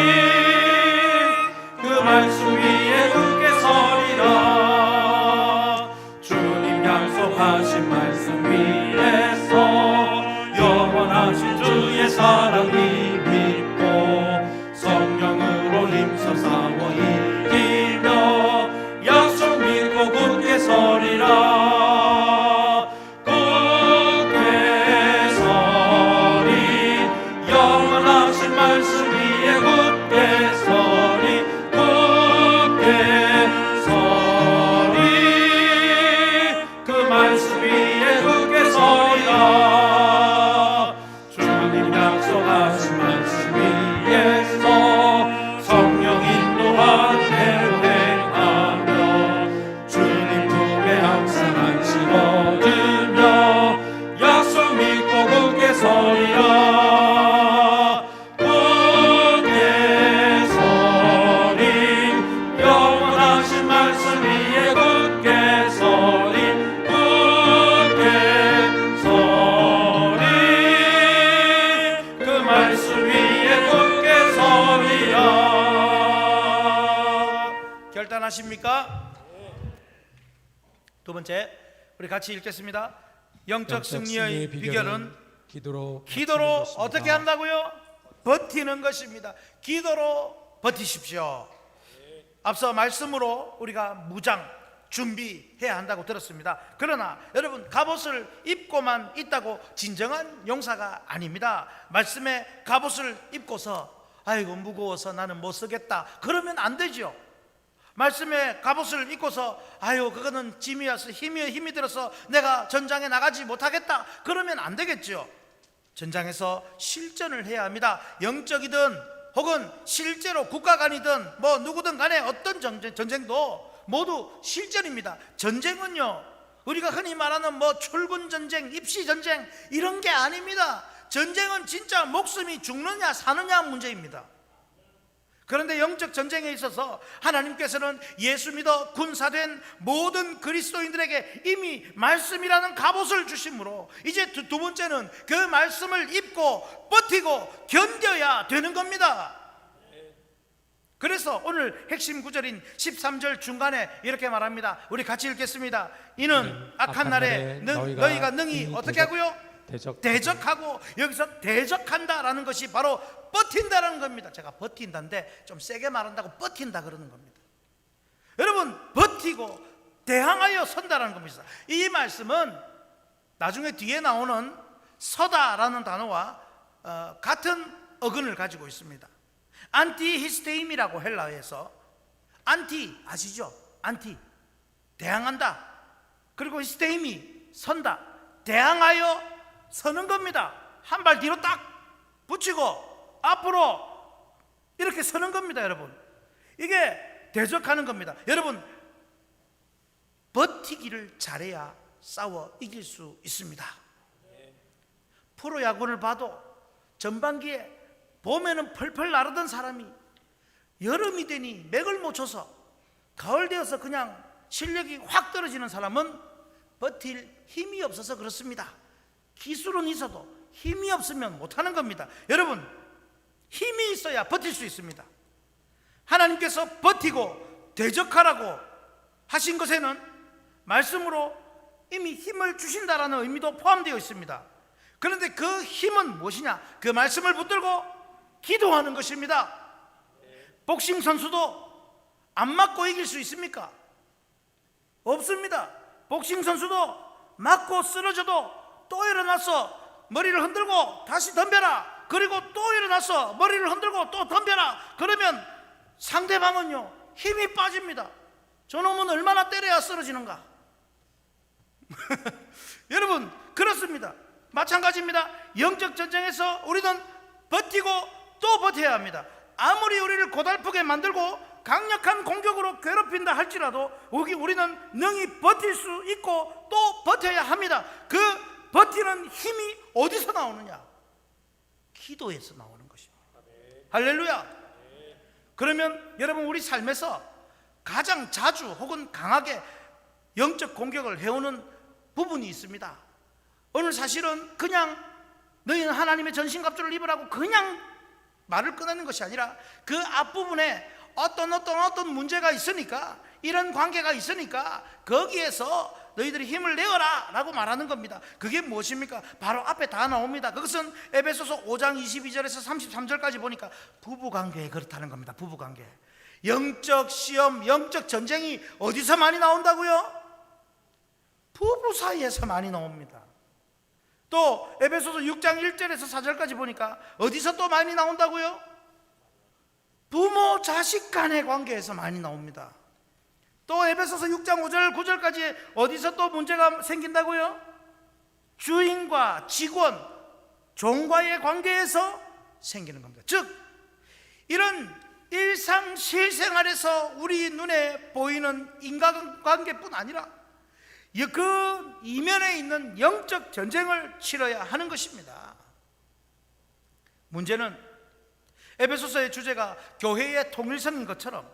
그 말씀 위에 굳게 서리라. 주님 약속하신 말씀 위에서 영원하신 주의 사랑이 믿고 성령으로 힘써 싸워 이기며 약속 믿고 굳게 서리라. 굳게 서리 영원하신 말씀 위에 굳게 서리 굳게 서리 그 말씀 위에 굳게 서리라. 주님 약속하신 말씀 위에서 성령 인도한 대로 행하며 주님 품에 항상 안식 얻으며 약속 믿고 굳게 서리라. 굳게 서리 영원하신 말씀 위에 굳게 서리 굳게 서리 그 말씀 위에 굳게 서리라. 결단하십니까? 두 번째, 우리 같이 읽겠습니다. 영적 승리의 비결은 기도로 어떻게 한다고요? 버티는 것입니다. 기도로 버티십시오. 앞서 말씀으로 우리가 무장 준비해야 한다고 들었습니다. 그러나 여러분, 갑옷을 입고만 있다고 진정한 용사가 아닙니다. 말씀에 갑옷을 입고서 아이고 무거워서 나는 못 쓰겠다 그러면 안 되죠. 말씀에 갑옷을 입고서 아유 그거는 짐이어서 힘이 들어서 내가 전장에 나가지 못하겠다 그러면 안 되겠죠. 전장에서 실전을 해야 합니다. 영적이든 혹은 실제로 국가 간이든 뭐 누구든 간에 어떤 전쟁도 모두 실전입니다. 전쟁은요 우리가 흔히 말하는 뭐 출군 전쟁, 입시 전쟁 이런 게 아닙니다. 전쟁은 진짜 목숨이 죽느냐 사느냐 문제입니다. 그런데 영적 전쟁에 있어서 하나님께서는 예수 믿어 군사된 모든 그리스도인들에게 이미 말씀이라는 갑옷을 주심으로 이제 두 번째는 그 말씀을 입고 버티고 견뎌야 되는 겁니다. 그래서 오늘 핵심 구절인 13절 중간에 이렇게 말합니다. 우리 같이 읽겠습니다. 이는 악한 날에 너희가 능히 어떻게 하고요? 대적하고, 여기서 대적한다라는 것이 바로 버틴다라는 겁니다. 제가 버틴다인데 좀 세게 말한다고 버틴다 그러는 겁니다. 여러분, 버티고 대항하여 선다라는 겁니다. 이 말씀은 나중에 뒤에 나오는 서다라는 단어와 같은 어근을 가지고 있습니다. 안티히스테임이라고 헬라어에서 안티 아시죠? 안티 대항한다. 그리고 히스테임이 선다. 대항하여 서는 겁니다. 한 발 뒤로 딱 붙이고 앞으로 이렇게 서는 겁니다. 여러분, 이게 대적하는 겁니다. 여러분, 버티기를 잘해야 싸워 이길 수 있습니다. 프로야구를 봐도 전반기에 봄에는 펄펄 나르던 사람이 여름이 되니 맥을 못 쳐서 가을 되어서 그냥 실력이 확 떨어지는 사람은 버틸 힘이 없어서 그렇습니다. 기술은 있어도 힘이 없으면 못하는 겁니다. 여러분, 힘이 있어야 버틸 수 있습니다. 하나님께서 버티고 대적하라고 하신 것에는 말씀으로 이미 힘을 주신다라는 의미도 포함되어 있습니다. 그런데 그 힘은 무엇이냐? 그 말씀을 붙들고 기도하는 것입니다. 복싱 선수도 안 맞고 이길 수 있습니까? 없습니다. 복싱 선수도 맞고 쓰러져도 또 일어나서 머리를 흔들고 다시 덤벼라. 그리고 또 일어나서 머리를 흔들고 또 덤벼라. 그러면 상대방은요 힘이 빠집니다. 저놈은 얼마나 때려야 쓰러지는가. 여러분, 그렇습니다. 마찬가지입니다. 영적 전쟁에서 우리는 버티고 또 버텨야 합니다. 아무리 우리를 고달프게 만들고 강력한 공격으로 괴롭힌다 할지라도 우리는 능히 버틸 수 있고 또 버텨야 합니다. 그 버티는 힘이 어디서 나오느냐? 기도에서 나오는 것입니다. 할렐루야. 그러면 여러분, 우리 삶에서 가장 자주 혹은 강하게 영적 공격을 해오는 부분이 있습니다. 오늘 사실은 그냥 너희는 하나님의 전신갑주를 입으라고 그냥 말을 꺼내는 것이 아니라 그 앞부분에 어떤 문제가 있으니까, 이런 관계가 있으니까 거기에서 너희들이 힘을 내어라 라고 말하는 겁니다. 그게 무엇입니까? 바로 앞에 다 나옵니다. 그것은 에베소서 5장 22절에서 33절까지 보니까 부부관계에 그렇다는 겁니다. 부부관계, 영적 시험, 영적 전쟁이 어디서 많이 나온다고요? 부부 사이에서 많이 나옵니다. 또 에베소서 6장 1절에서 4절까지 보니까 어디서 또 많이 나온다고요? 부모 자식 간의 관계에서 많이 나옵니다. 또 에베소서 6장 5절 9절까지 어디서 또 문제가 생긴다고요? 주인과 직원, 종과의 관계에서 생기는 겁니다. 즉 이런 일상 실생활에서 우리 눈에 보이는 인간관계뿐 아니라 그 이면에 있는 영적 전쟁을 치러야 하는 것입니다. 문제는 에베소서의 주제가 교회의 통일성인 것처럼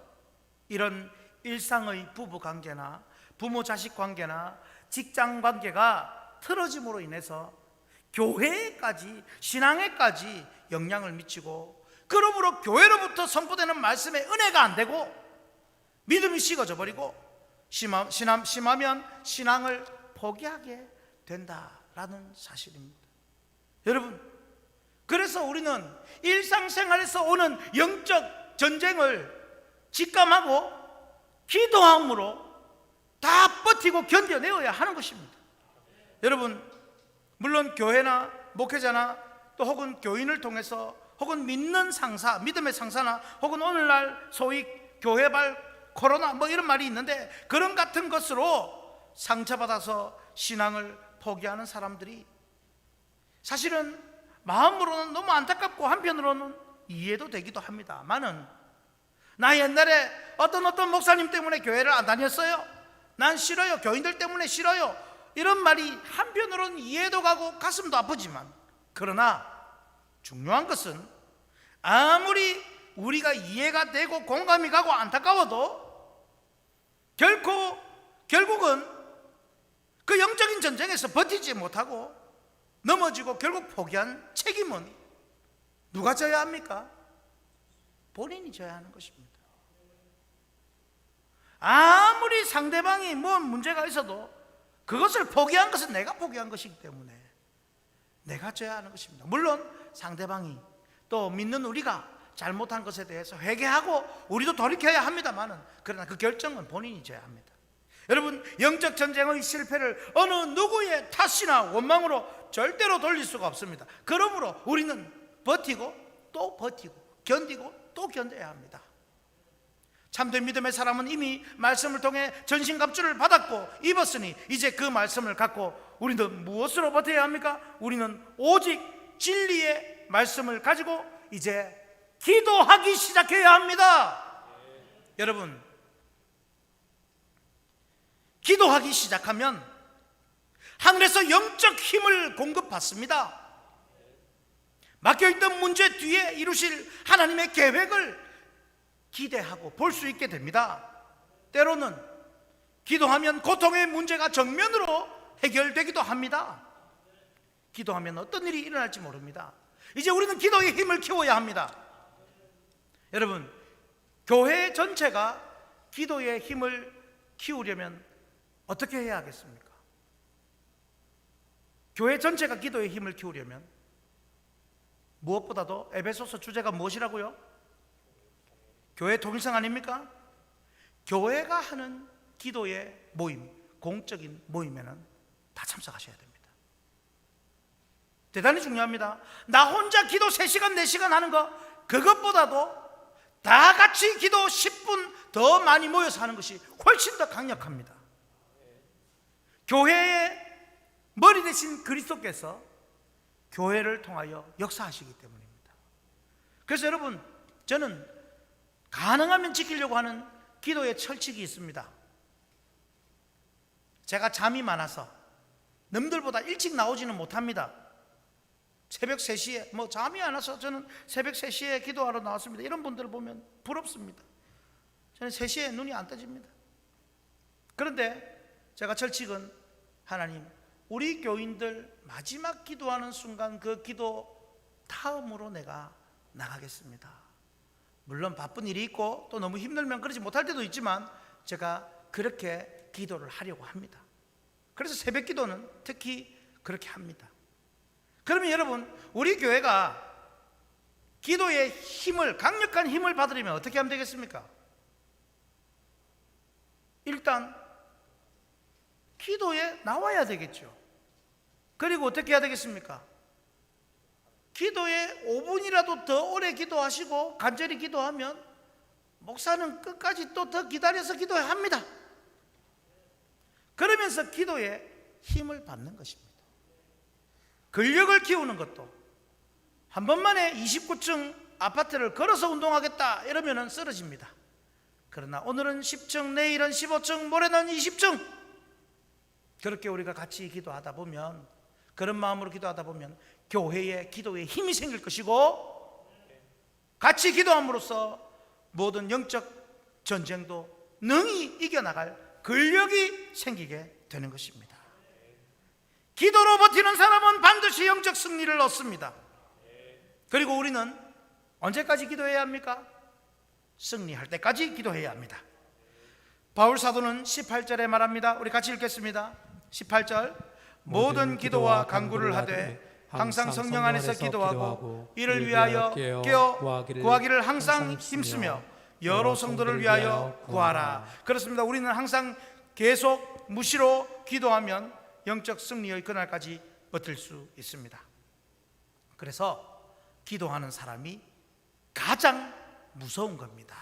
이런 일상의 부부관계나 부모 자식 관계나 직장 관계가 틀어짐으로 인해서 교회에까지, 신앙에까지 영향을 미치고, 그러므로 교회로부터 선포되는 말씀의 은혜가 안 되고 믿음이 식어져 버리고 심하면 신앙을 포기하게 된다라는 사실입니다. 여러분, 그래서 우리는 일상생활에서 오는 영적 전쟁을 직감하고 기도함으로 다 버티고 견뎌내어야 하는 것입니다. 여러분, 물론 교회나 목회자나 또 혹은 교인을 통해서 혹은 믿는 상사, 믿음의 상사나 혹은 오늘날 소위 교회발 코로나 뭐 이런 말이 있는데, 그런 같은 것으로 상처받아서 신앙을 포기하는 사람들이 사실은 마음으로는 너무 안타깝고 한편으로는 이해도 되기도 합니다만은, 나 옛날에 어떤 목사님 때문에 교회를 안 다녔어요, 난 싫어요, 교인들 때문에 싫어요, 이런 말이 한편으로는 이해도 가고 가슴도 아프지만, 그러나 중요한 것은 아무리 우리가 이해가 되고 공감이 가고 안타까워도 결국은 그 영적인 전쟁에서 버티지 못하고 넘어지고 결국 포기한 책임은 누가 져야 합니까? 본인이 져야 하는 것입니다. 아무리 상대방이 뭐 문제가 있어도 그것을 포기한 것은 내가 포기한 것이기 때문에 내가 져야 하는 것입니다. 물론 상대방이 또 믿는 우리가 잘못한 것에 대해서 회개하고 우리도 돌이켜야 합니다만은, 그러나 그 결정은 본인이 져야 합니다. 여러분, 영적 전쟁의 실패를 어느 누구의 탓이나 원망으로 절대로 돌릴 수가 없습니다. 그러므로 우리는 버티고 또 버티고 견디고 또 견뎌야 합니다. 참된 믿음의 사람은 이미 말씀을 통해 전신갑주를 받았고 입었으니 이제 그 말씀을 갖고 우리는 무엇으로 버텨야 합니까? 우리는 오직 진리의 말씀을 가지고 이제 기도하기 시작해야 합니다. 여러분, 기도하기 시작하면 하늘에서 영적 힘을 공급받습니다. 막혀있던 문제 뒤에 이루실 하나님의 계획을 기대하고 볼 수 있게 됩니다. 때로는 기도하면 고통의 문제가 정면으로 해결되기도 합니다. 기도하면 어떤 일이 일어날지 모릅니다. 이제 우리는 기도의 힘을 키워야 합니다. 여러분, 교회 전체가 기도의 힘을 키우려면 어떻게 해야 하겠습니까? 교회 전체가 기도의 힘을 키우려면 무엇보다도 에베소서 주제가 무엇이라고요? 교회 통일성 아닙니까? 교회가 하는 기도의 모임, 공적인 모임에는 다 참석하셔야 됩니다. 대단히 중요합니다. 나 혼자 기도 3시간 4시간 하는 거, 그것보다도 다 같이 기도 10분 더 많이 모여서 하는 것이 훨씬 더 강력합니다. 교회의 머리 대신 그리스도께서 교회를 통하여 역사하시기 때문입니다. 그래서 여러분, 저는 가능하면 지키려고 하는 기도의 철칙이 있습니다. 제가 잠이 많아서 남들보다 일찍 나오지는 못합니다. 새벽 3시에 뭐 잠이 안 와서 저는 새벽 3시에 기도하러 나왔습니다. 이런 분들을 보면 부럽습니다. 저는 3시에 눈이 안 떠집니다. 그런데 제가 철칙은 하나님, 우리 교인들 마지막 기도하는 순간 그 기도 다음으로 내가 나가겠습니다. 물론 바쁜 일이 있고 또 너무 힘들면 그러지 못할 때도 있지만 제가 그렇게 기도를 하려고 합니다. 그래서 새벽 기도는 특히 그렇게 합니다. 그러면 여러분, 우리 교회가 기도의 힘을, 강력한 힘을 받으려면 어떻게 하면 되겠습니까? 일단 기도에 나와야 되겠죠. 그리고 어떻게 해야 되겠습니까? 기도에 5분이라도 더 오래 기도하시고 간절히 기도하면 목사는 끝까지 또 더 기다려서 기도해야 합니다. 그러면서 기도에 힘을 받는 것입니다. 근력을 키우는 것도 한 번만에 29층 아파트를 걸어서 운동하겠다 이러면 쓰러집니다. 그러나 오늘은 10층, 내일은 15층, 모레는 20층, 그렇게 우리가 같이 기도하다 보면, 그런 마음으로 기도하다 보면 교회에 기도에 힘이 생길 것이고, 같이 기도함으로써 모든 영적 전쟁도 능히 이겨나갈 근력이 생기게 되는 것입니다. 기도로 버티는 사람은 반드시 영적 승리를 얻습니다. 그리고 우리는 언제까지 기도해야 합니까? 승리할 때까지 기도해야 합니다. 바울 사도는 18절에 말합니다. 우리 같이 읽겠습니다. 18절, 모든 기도와 간구를 하되 항상 성령 안에서 기도하고 이를 위하여 깨어 구하기를 항상 힘쓰며 여러 성도를 위하여 구하라. 그렇습니다. 우리는 항상 계속 무시로 기도하면 영적 승리의 그날까지 버틸 수 있습니다. 그래서 기도하는 사람이 가장 무서운 겁니다.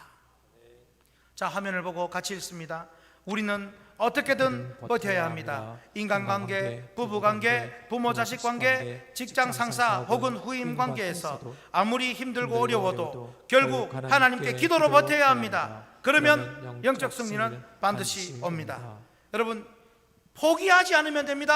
자, 화면을 보고 같이 읽습니다. 우리는 어떻게든 버텨야 합니다. 인간관계, 부부관계, 부모 자식 관계, 직장 상사 혹은 후임 관계에서 아무리 힘들고 어려워도 결국 하나님께 기도로 버텨야 합니다. 그러면 영적 승리는 반드시 옵니다. 여러분, 포기하지 않으면 됩니다.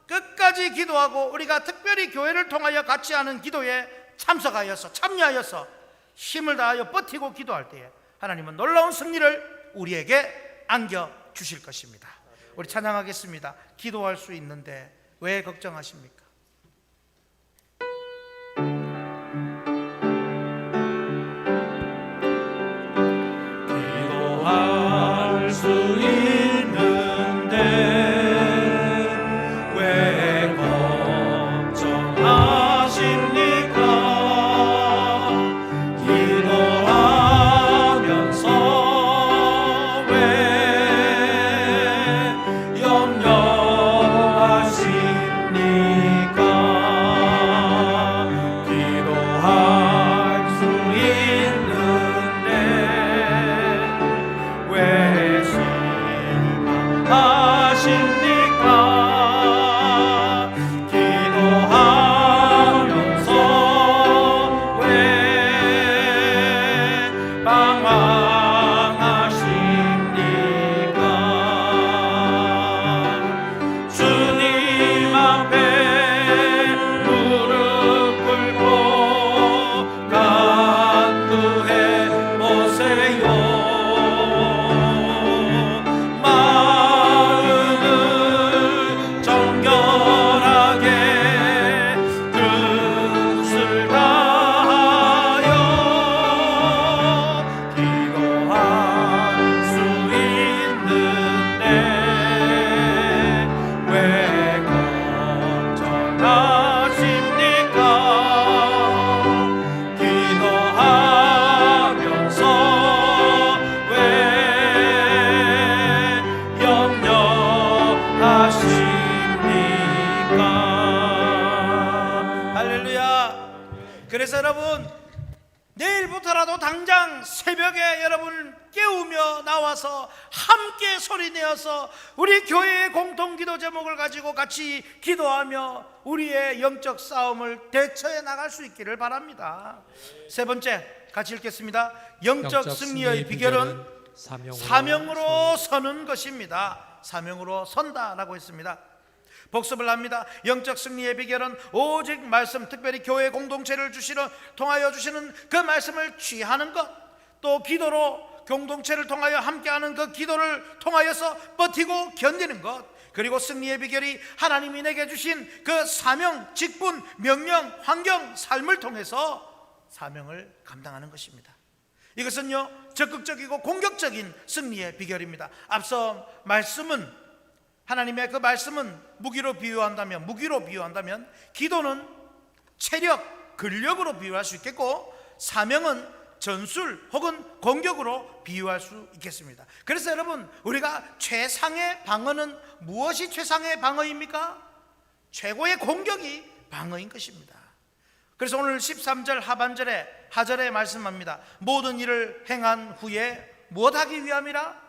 끝까지 기도하고 우리가 특별히 교회를 통하여 같이 하는 기도에 참여하여서 힘을 다하여 버티고 기도할 때에 하나님은 놀라운 승리를 우리에게 안겨주실 것입니다. 우리 찬양하겠습니다. 기도할 수 있는데 왜 걱정하십니까? 기도할 수 있는데 왜 걱정하십니까? 기도하면서 왜 염려하십니까? 기도할 수 있는데 왜 실망하십니까? 기도하면서 왜 방황하십니까? 주님 앞에 무릎 꿇고 간구해 보세요. 마음을 정결하게 뜻을 다하여 기도할 수 있는데 왜 걱정하십니까? 기도하면서 왜 염려하십니까? 할렐루야. 그래서 여러분, 내일부터라도 당장 새벽에 여러분 깨우며 나와서 함께 소리내어서 우리 교회의 공통기도 제목을 가지고 같이 기도하며 우리의 영적 싸움을 대처해 나갈 수 있기를 바랍니다. 세 번째, 같이 읽겠습니다. 영적 승리의 비결은 사명으로 서는 것입니다. 사명으로 선다라고 했습니다. 복습을 합니다. 영적 승리의 비결은 오직 말씀, 특별히 교회 공동체를 통하여 주시는 그 말씀을 취하는 것, 또 기도로 공동체를 통하여 함께하는 그 기도를 통하여서 버티고 견디는 것, 그리고 승리의 비결이 하나님이 내게 주신 그 사명, 직분, 명령, 환경, 삶을 통해서 사명을 감당하는 것입니다. 이것은요, 적극적이고 공격적인 승리의 비결입니다. 앞서 말씀은, 하나님의 그 말씀은 무기로 비유한다면 기도는 체력, 근력으로 비유할 수 있겠고, 사명은 전술 혹은 공격으로 비유할 수 있겠습니다. 그래서 여러분, 우리가 최상의 방어는 무엇이 최상의 방어입니까? 최고의 공격이 방어인 것입니다. 그래서 오늘 13절 하절에 말씀합니다. 모든 일을 행한 후에 무엇하기 위함이라?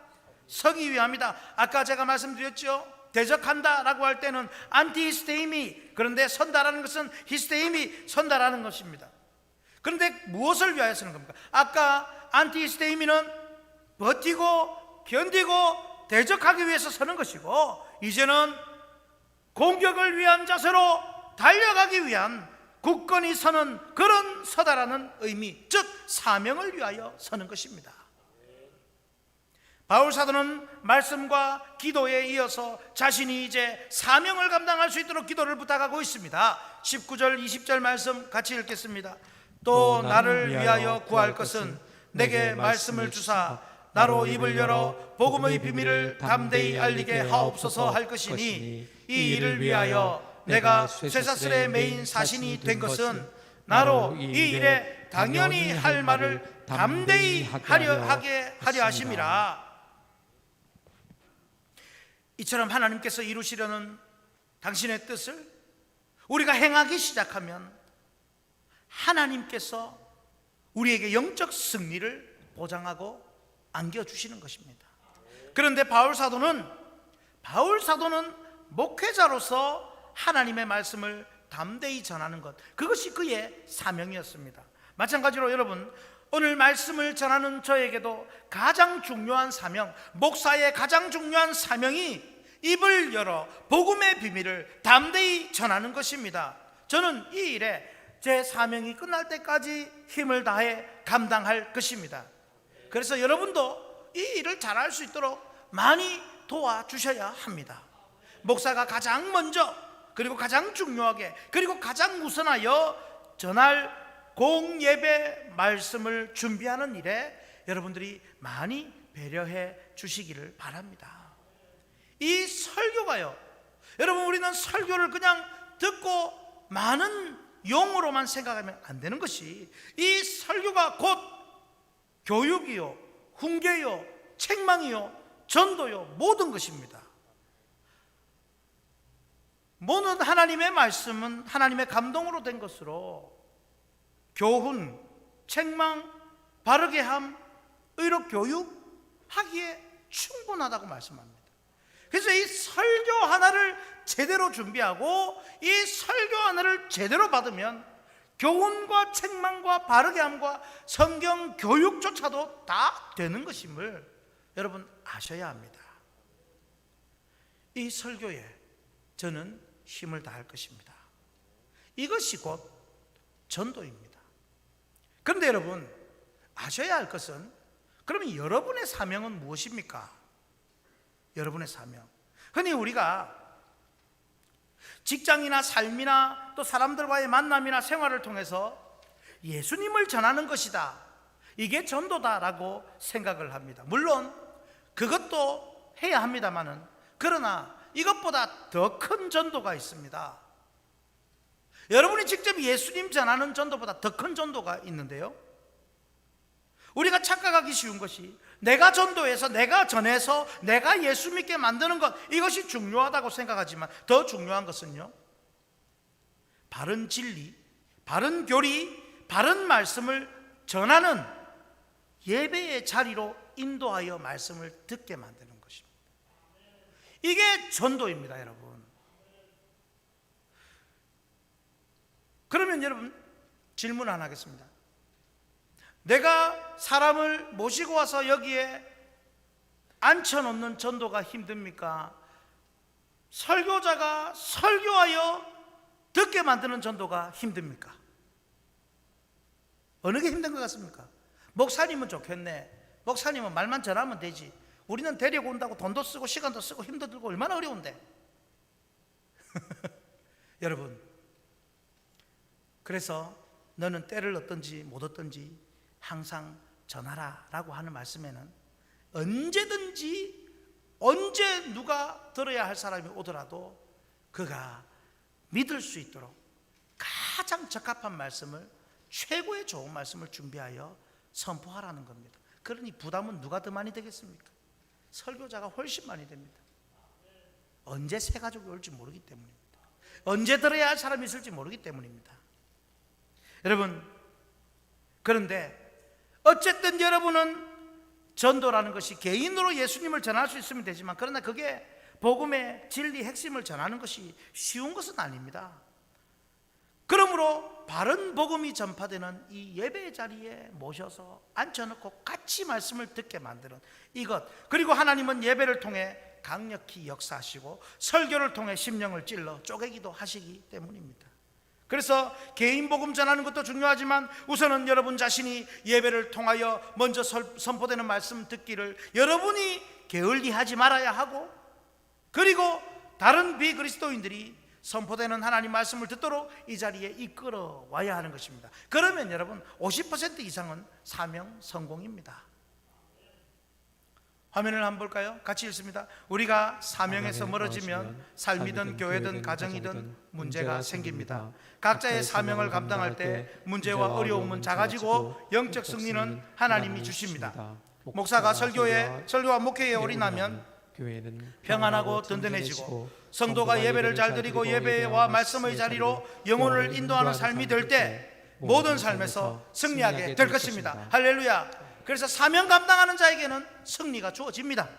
서기 위함이다. 아까 제가 말씀드렸죠, 대적한다 라고 할 때는 안티히스테이미, 그런데 선다라는 것은 히스테이미, 선다라는 것입니다. 그런데 무엇을 위하여 쓰는 겁니까? 아까 안티히스테이미는 버티고 견디고 대적하기 위해서 서는 것이고, 이제는 공격을 위한 자세로 달려가기 위한 굳건히 서는 그런 서다라는 의미, 즉 사명을 위하여 서는 것입니다. 바울 사도는 말씀과 기도에 이어서 자신이 이제 사명을 감당할 수 있도록 기도를 부탁하고 있습니다. 19절 20절 말씀 같이 읽겠습니다. 또 나를 위하여 구할 것은 내게 말씀을 주사 나로 입을 열어 복음의 비밀을 담대히 알리게 하옵소서 할 것이니, 이 일을 위하여 내가 쇠사슬에 매인 사신이 된 것은 나로 이 일에 당연히 할 말을 담대히 하려 하심이라. 이처럼 하나님께서 이루시려는 당신의 뜻을 우리가 행하기 시작하면 하나님께서 우리에게 영적 승리를 보장하고 안겨주시는 것입니다. 그런데 바울 사도는 목회자로서 하나님의 말씀을 담대히 전하는 것, 그것이 그의 사명이었습니다. 마찬가지로 여러분, 오늘 말씀을 전하는 저에게도 가장 중요한 사명, 목사의 가장 중요한 사명이 입을 열어 복음의 비밀을 담대히 전하는 것입니다. 저는 이 일에 제 사명이 끝날 때까지 힘을 다해 감당할 것입니다. 그래서 여러분도 이 일을 잘할 수 있도록 많이 도와주셔야 합니다. 목사가 가장 먼저, 그리고 가장 중요하게, 그리고 가장 우선하여 전할 공예배 말씀을 준비하는 일에 여러분들이 많이 배려해 주시기를 바랍니다. 이 설교가요, 여러분, 우리는 설교를 그냥 듣고 많은 용어로만 생각하면 안 되는 것이, 이 설교가 곧 교육이요, 훈계요, 책망이요, 전도요, 모든 것입니다. 모든 하나님의 말씀은 하나님의 감동으로 된 것으로 교훈, 책망, 바르게 함, 의로 교육하기에 충분하다고 말씀합니다. 그래서 이 설교 하나를 제대로 준비하고 이 설교 하나를 제대로 받으면 교훈과 책망과 바르게 함과 성경 교육조차도 다 되는 것임을 여러분 아셔야 합니다. 이 설교에 저는 힘을 다할 것입니다. 이것이 곧 전도입니다. 그런데 여러분 아셔야 할 것은, 그러면 여러분의 사명은 무엇입니까? 여러분의 사명, 흔히 우리가 직장이나 삶이나 또 사람들과의 만남이나 생활을 통해서 예수님을 전하는 것이다, 이게 전도다라고 생각을 합니다. 물론 그것도 해야 합니다마는, 그러나 이것보다 더 큰 전도가 있습니다. 여러분이 직접 예수님 전하는 전도보다 더 큰 전도가 있는데요, 우리가 착각하기 쉬운 것이 내가 전도해서, 내가 전해서, 내가 예수 믿게 만드는 것, 이것이 중요하다고 생각하지만 더 중요한 것은요, 바른 진리, 바른 교리, 바른 말씀을 전하는 예배의 자리로 인도하여 말씀을 듣게 만드는 것입니다. 이게 전도입니다, 여러분. 그러면 여러분 질문 하나 하겠습니다. 내가 사람을 모시고 와서 여기에 앉혀놓는 전도가 힘듭니까? 설교자가 설교하여 듣게 만드는 전도가 힘듭니까? 어느 게 힘든 것 같습니까? 목사님은 좋겠네. 목사님은 말만 전하면 되지. 우리는 데리고 온다고 돈도 쓰고 시간도 쓰고 힘도 들고 얼마나 어려운데. 여러분, 그래서 너는 때를 얻든지 못 얻든지 항상 전하라 라고 하는 말씀에는 언제든지 언제 누가 들어야 할 사람이 오더라도 그가 믿을 수 있도록 가장 적합한 말씀을, 최고의 좋은 말씀을 준비하여 선포하라는 겁니다. 그러니 부담은 누가 더 많이 되겠습니까? 설교자가 훨씬 많이 됩니다. 언제 새 가족이 올지 모르기 때문입니다. 언제 들어야 할 사람이 있을지 모르기 때문입니다. 여러분, 그런데 어쨌든 여러분은 전도라는 것이 개인으로 예수님을 전할 수 있으면 되지만, 그러나 그게 복음의 진리 핵심을 전하는 것이 쉬운 것은 아닙니다. 그러므로 바른 복음이 전파되는 이 예배 자리에 모셔서 앉혀놓고 같이 말씀을 듣게 만드는 이것, 그리고 하나님은 예배를 통해 강력히 역사하시고 설교를 통해 심령을 찔러 쪼개기도 하시기 때문입니다. 그래서 개인 복음 전하는 것도 중요하지만 우선은 여러분 자신이 예배를 통하여 먼저 선포되는 말씀 듣기를 여러분이 게을리하지 말아야 하고, 그리고 다른 비그리스도인들이 선포되는 하나님 말씀을 듣도록 이 자리에 이끌어 와야 하는 것입니다. 그러면 여러분 50% 이상은 사명 성공입니다. 화면을 한번 볼까요? 같이 읽습니다. 우리가 사명에서 멀어지면 삶이든 교회든 가정이든 문제가 생깁니다. 각자의 사명을 감당할 때 문제와 어려움은 작아지고 영적 승리는 하나님이 주십니다. 목사가 설교와 목회에 올인하면 교회는 평안하고 든든해지고 성도가 예배를 잘 드리고 예배와 말씀의 자리로 영혼을 인도하는 삶이 될 때 모든 삶에서 승리하게 될 것입니다. 할렐루야. 그래서 사명 감당하는 자에게는 승리가 주어집니다.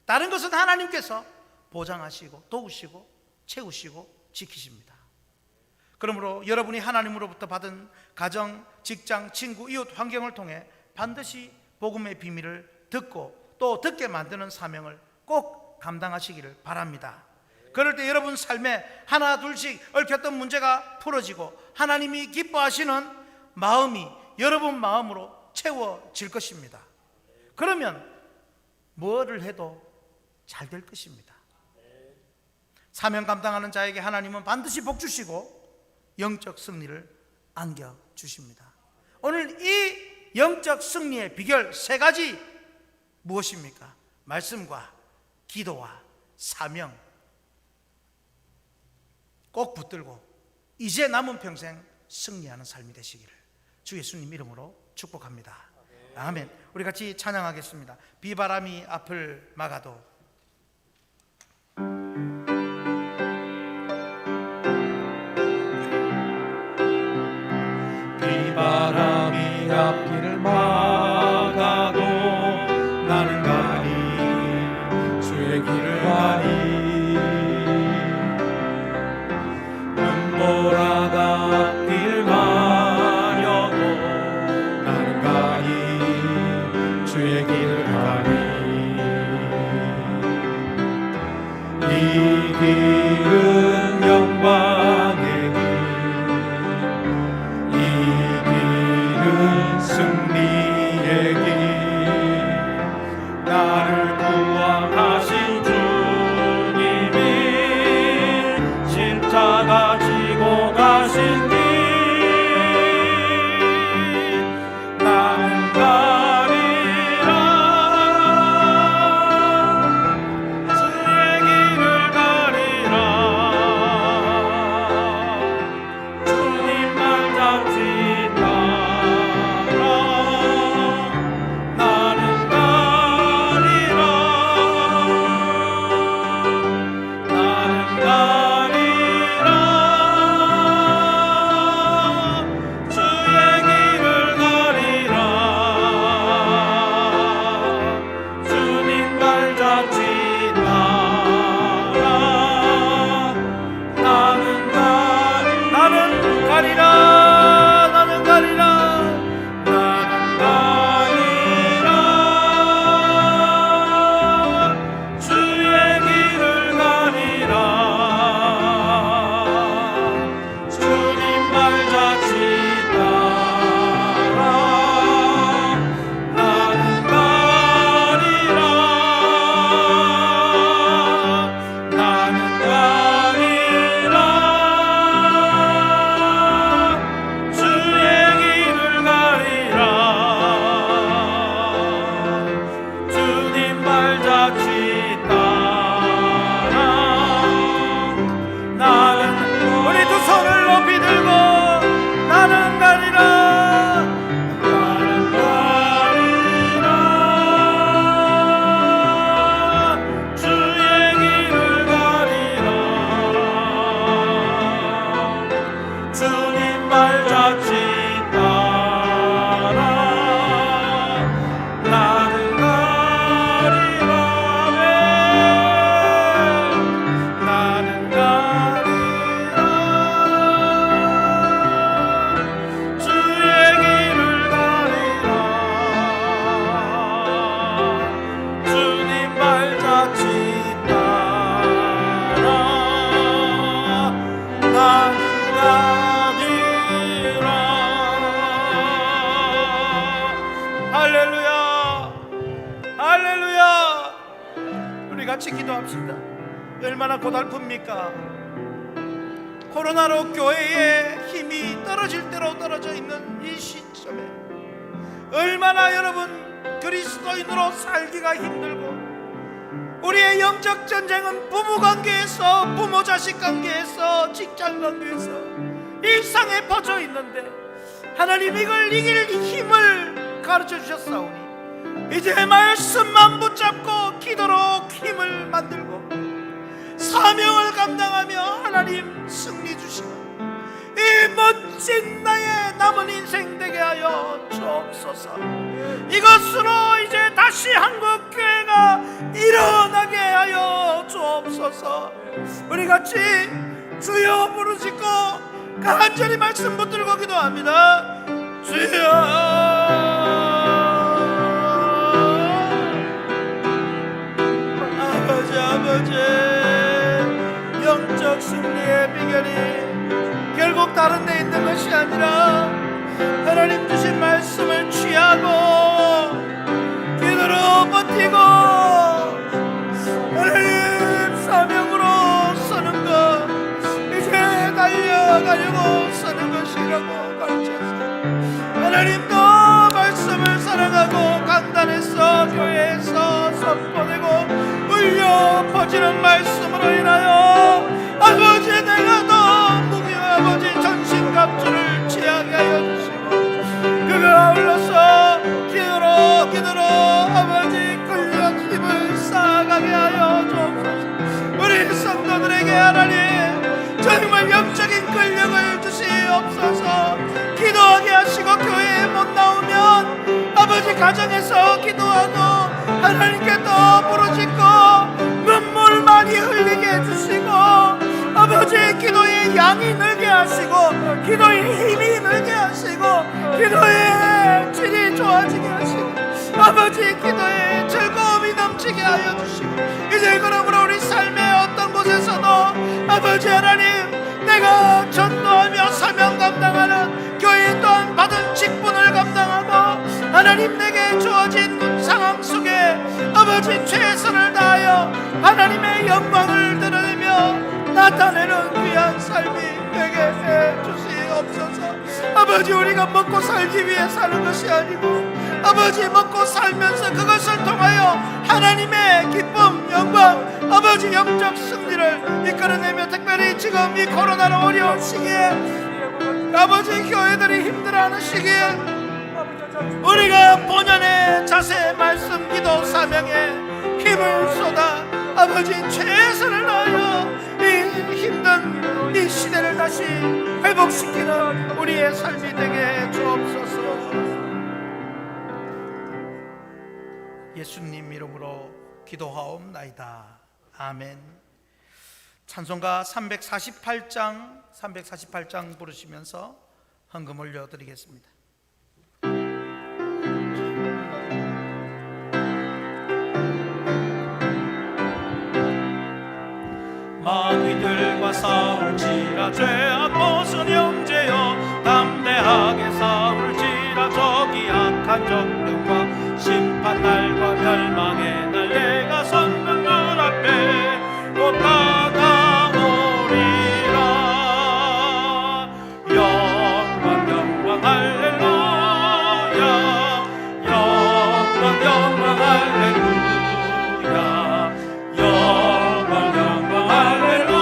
다른 것은 하나님께서 보장하시고 도우시고 채우시고 지키십니다. 그러므로 여러분이 하나님으로부터 받은 가정, 직장, 친구, 이웃 환경을 통해 반드시 복음의 비밀을 듣고 또 듣게 만드는 사명을 꼭 감당하시기를 바랍니다. 그럴 때 여러분 삶에 하나 둘씩 얽혔던 문제가 풀어지고 하나님이 기뻐하시는 마음이 여러분 마음으로 채워질 것입니다. 그러면 뭐를 해도 잘 될 것입니다. 사명 감당하는 자에게 하나님은 반드시 복 주시고 영적 승리를 안겨주십니다. 오늘 이 영적 승리의 비결 3가지 무엇입니까? 말씀과 기도와 사명 꼭 붙들고 이제 남은 평생 승리하는 삶이 되시기를 주 예수님 이름으로 축복합니다. 아멘. 우리 같이 찬양하겠습니다. 비바람이 앞을 막아도. 비바람이 앞길을 막아도 나는 가니 주의 길을 가니 눈보라가 앞길 가려도 나는 가니 주의 길을 가니 할렐루야. 우리 같이 기도합시다. 얼마나 고달픕니까? 코로나로 교회의 힘이 떨어질 대로 떨어져 있는 이 시점에 얼마나 여러분 그리스도인으로 살기가 힘들고, 우리의 영적 전쟁은 부부관계에서, 부모 자식 관계에서, 직장 관계에서 일상에 퍼져 있는데 하나님 이걸 이길 힘을 가르쳐 주셨사오니 이제 말씀만 붙잡고 기도로 힘을 만들고 사명을 감당하며 하나님 승리 주시고 이 멋진 나의 남은 인생 되게 하여 주옵소서. 이것으로 이제 다시 한국교회가 일어나게 하여 주옵소서. 우리 같이 주여 부르짖고 간절히 말씀 붙들고 기도합니다. 주여, 아버지, 영적 승리의 비결이 결국 다른 데 있는 것이 아니라 하나님 주신 말씀을 취하고 기도로 버티고 하나님 사명으로 서는 것, 이제 달려가려고 서는 것이라고 가르쳤어요. 하나님도 말씀을 사랑하고 간단해서 교회에서 선포되고 울려 퍼지는 말씀으로 인하여 아버지 내가 더 무기 아버지 전신갑주를 취하게 하여 주시고 그가 올라서 기도로 아버지 끌려 힘을 쌓아가게 하여 주옵소서. 우리 성도들에게 하나님 정말 영적인 근력을 주시옵소서. 기도하게 하시고 교회에 못 나오면 아버지 가정에서 기도하고 하나님께 더 부르짖고 눈물 많이 흘리게 해주시고 아버지 기도의 양이 늘게 하시고 기도의 힘이 늘게 하시고 기도의 질이 좋아지게 하시고 아버지 기도의 즐거움이 넘치게 하여 주시고 이제 그러므로 우리 삶의 어떤 곳에서도 아버지 하나님 내가 전도하며 사명 감당하는 교회 또한 받은 직분을 감당하고 하나님 내게 주어진 상황 속에 아버지 최선을 다하여 하나님의 영광을 드러내며 나타내는 귀한 삶이 되게 해 주시옵소서. 아버지 우리가 먹고 살기 위해 사는 것이 아니고 아버지 먹고 살면서 그것을 통하여 하나님의 기쁨, 영광, 아버지 영적 승리를 이끌어내며 특별히 지금 이 코로나로 어려운 시기에 아버지 교회들이 힘들어하는 시기에 우리가 본연의 자세, 말씀, 기도, 사명에 힘을 쏟아 아버지 최선을 다하여 이 힘든 이 시대를 다시 회복시키는 우리의 삶이 되게 해 주옵소서. 예수님 이름으로 기도하옵나이다. 아멘. 찬송가 348장 부르시면서 헌금 올려드리겠습니다. 마귀들과 싸울지라 죄악 벗은 형제여 담대하게 싸울지라 저기 악한 정령과 심판날과 멸망의 날 내가 섰는 문 앞에 곧 다가오리라. 영광 할렐루야, 영광 할렐루야, 영광 할렐루야.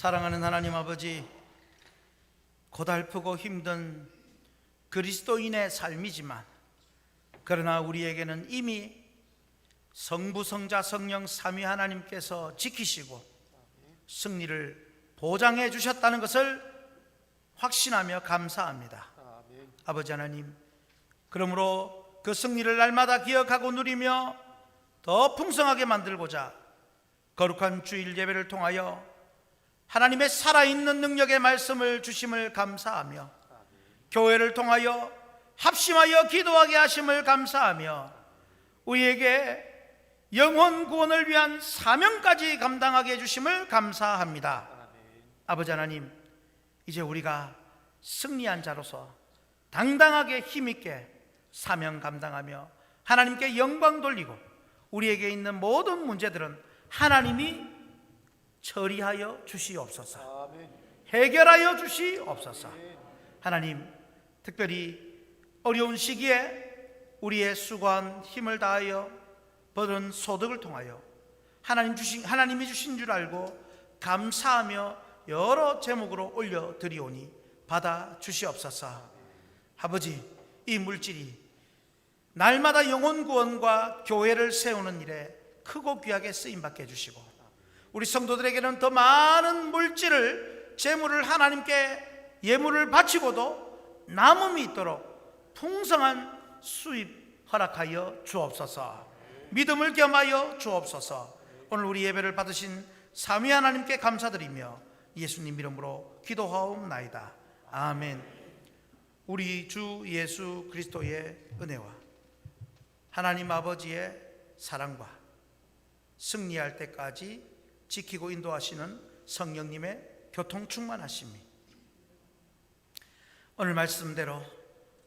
사랑하는 하나님 아버지, 고달프고 힘든 그리스도인의 삶이지만 그러나 우리에게는 이미 성부, 성자, 성령 삼위 하나님께서 지키시고 승리를 보장해 주셨다는 것을 확신하며 감사합니다. 아버지 하나님, 그러므로 그 승리를 날마다 기억하고 누리며 더 풍성하게 만들고자 거룩한 주일 예배를 통하여 하나님의 살아있는 능력의 말씀을 주심을 감사하며 교회를 통하여 합심하여 기도하게 하심을 감사하며 우리에게 영혼 구원을 위한 사명까지 감당하게 해주심을 감사합니다. 아버지 하나님, 이제 우리가 승리한 자로서 당당하게 힘있게 사명 감당하며 하나님께 영광 돌리고 우리에게 있는 모든 문제들은 하나님이 처리하여 주시옵소서, 해결하여 주시옵소서. 하나님, 특별히 어려운 시기에 우리의 수고한 힘을 다하여 버는 소득을 통하여 하나님이 주신 줄 알고 감사하며 여러 제목으로 올려드리오니 받아 주시옵소서. 아버지, 이 물질이 날마다 영혼 구원과 교회를 세우는 일에 크고 귀하게 쓰임받게 해주시고 우리 성도들에게는 더 많은 물질을, 재물을 하나님께 예물을 바치고도 남음이 있도록 풍성한 수입 허락하여 주옵소서. 믿음을 겸하여 주옵소서. 오늘 우리 예배를 받으신 삼위 하나님께 감사드리며 예수님 이름으로 기도하옵나이다. 아멘. 우리 주 예수 그리스도의 은혜와 하나님 아버지의 사랑과 승리할 때까지 지키고 인도하시는 성령님의 교통 충만하심이 오늘 말씀대로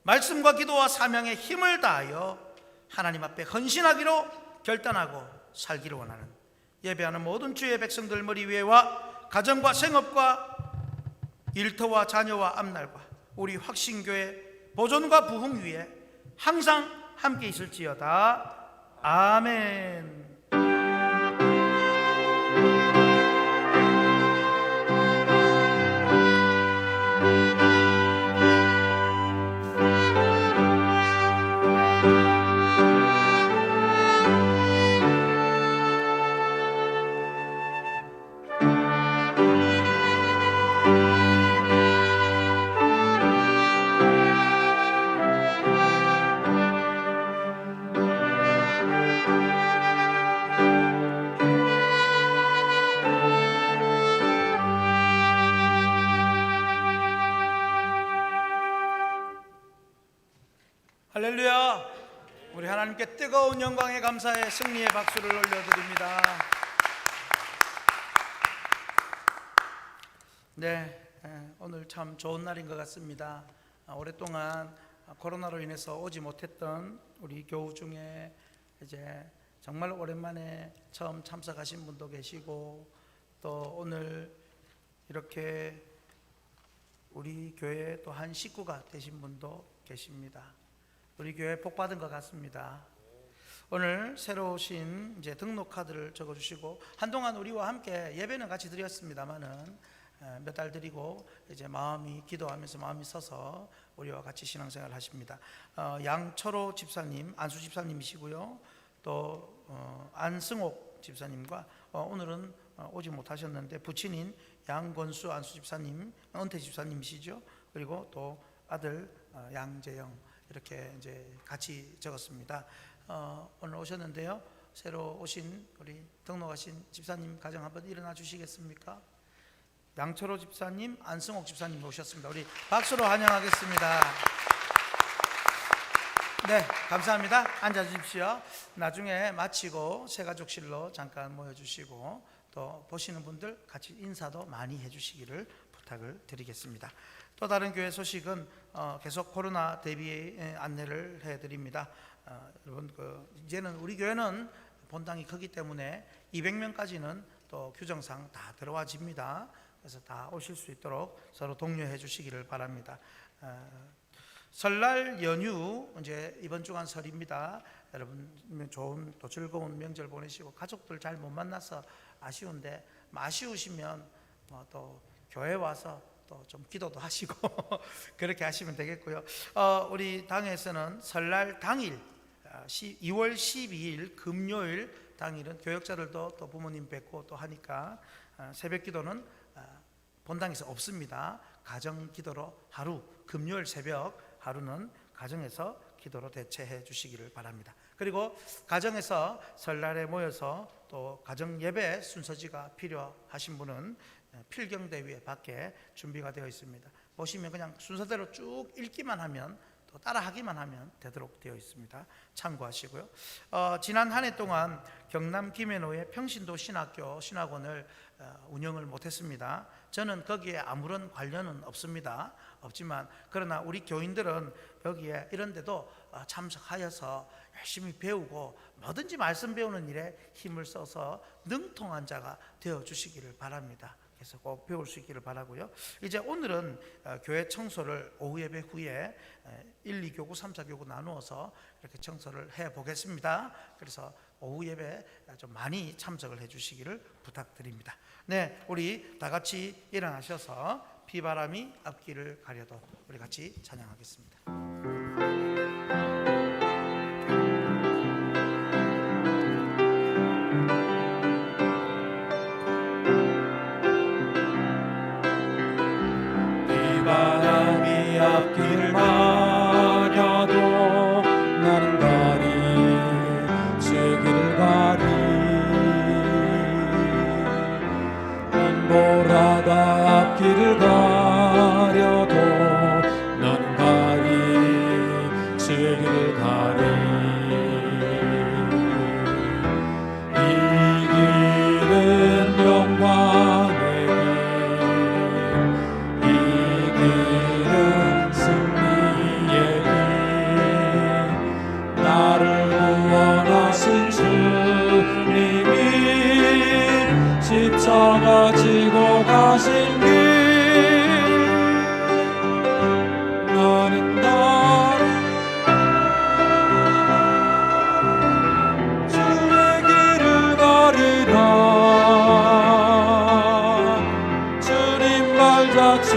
말씀과 기도와 사명에 힘을 다하여 하나님 앞에 헌신하기로 결단하고 살기를 원하는 예배하는 모든 주의 백성들 머리 위에와 가정과 생업과 일터와 자녀와 앞날과 우리 확신교회 보존과 부흥 위에 항상 함께 있을지어다. 아멘. 할렐루야. 우리 하나님께 뜨거운 영광의 감사의 승리의 박수를 올려드립니다. 네, 오늘 참 좋은 날인 것 같습니다. 오랫동안 코로나로 인해서 오지 못했던 우리 교우 중에 이제 정말 오랜만에 처음 참석하신 분도 계시고 또 오늘 이렇게 우리 교회 또 한 식구가 되신 분도 계십니다. 우리 교회 복 받은 것 같습니다. 오늘 새로 오신 이제 등록 카드를 적어주시고 한동안 우리와 함께 예배는 같이 드렸습니다만은 몇 달 드리고 이제 마음이 기도하면서 마음이 서서 우리와 같이 신앙생활 하십니다. 양철호 집사님, 안수 집사님이시고요. 또 안승옥 집사님과 오늘은 오지 못하셨는데 부친인 양권수 안수 집사님, 은퇴 집사님이시죠. 그리고 또 아들 양재영 이렇게 이제 같이 적었습니다. 오늘 오셨는데요. 새로 오신 우리 등록하신 집사님 가정 한번 일어나 주시겠습니까? 양철호 집사님, 안승옥 집사님 오셨습니다. 우리 박수로 환영하겠습니다. 네, 감사합니다. 앉아 주십시오. 나중에 마치고 새가족실로 잠깐 모여주시고 또 보시는 분들 같이 인사도 많이 해주시기를 부탁을 드리겠습니다. 또 다른 교회 소식은 계속 코로나 대비 안내를 해드립니다. 여러분 이제는 우리 교회는 본당이 크기 때문에 200명까지는 또 규정상 다 들어와집니다. 그래서 다 오실 수 있도록 서로 독려해 주시기를 바랍니다. 설날 연휴 이제 이번 주간 설입니다. 여러분 좋은 또 즐거운 명절 보내시고 가족들 잘 못 만나서 아쉬운데 아쉬우시면 또 교회 와서 또 좀 기도도 하시고 그렇게 하시면 되겠고요. 우리 당에서는 설날 당일 2월 12일 금요일 당일은 교역자들도 또 부모님 뵙고 또 하니까 새벽 기도는 본당에서 없습니다. 가정 기도로 하루, 금요일 새벽 하루는 가정에서 기도로 대체해 주시기를 바랍니다. 그리고 가정에서 설날에 모여서 또 가정 예배 순서지가 필요하신 분은 필경대회 밖에 준비가 되어 있습니다. 보시면 그냥 순서대로 쭉 읽기만 하면 또 따라하기만 하면 되도록 되어 있습니다. 참고하시고요. 지난 한 해 동안 경남 김해노의 평신도 신학교 신학원을 운영을 못했습니다. 저는 거기에 아무런 관련은 없지만 그러나 우리 교인들은 여기에 이런 데도 참석하여서 열심히 배우고 뭐든지 말씀 배우는 일에 힘을 써서 능통한 자가 되어 주시기를 바랍니다. 그래서 꼭 배울 수 있기를 바라고요. 이제 오늘은 교회 청소를 오후 예배 후에 1, 2교구, 3, 4교구 나누어서 이렇게 청소를 해 보겠습니다. 그래서 오후 예배 좀 많이 참석을 해 주시기를 부탁드립니다. 네, 우리 다 같이 일어나셔서 비바람이 앞길을 가려도 우리 같이 찬양하겠습니다. 바람이 앞길을 가려도 나는 가리 제 길을 가리 눈보라가 앞길을 가려도 나는 가리 제 길을 가리 이 길은 영광의 십자가 지고 가신 길 나는 나를 주의 길을 가리라 주님 발자취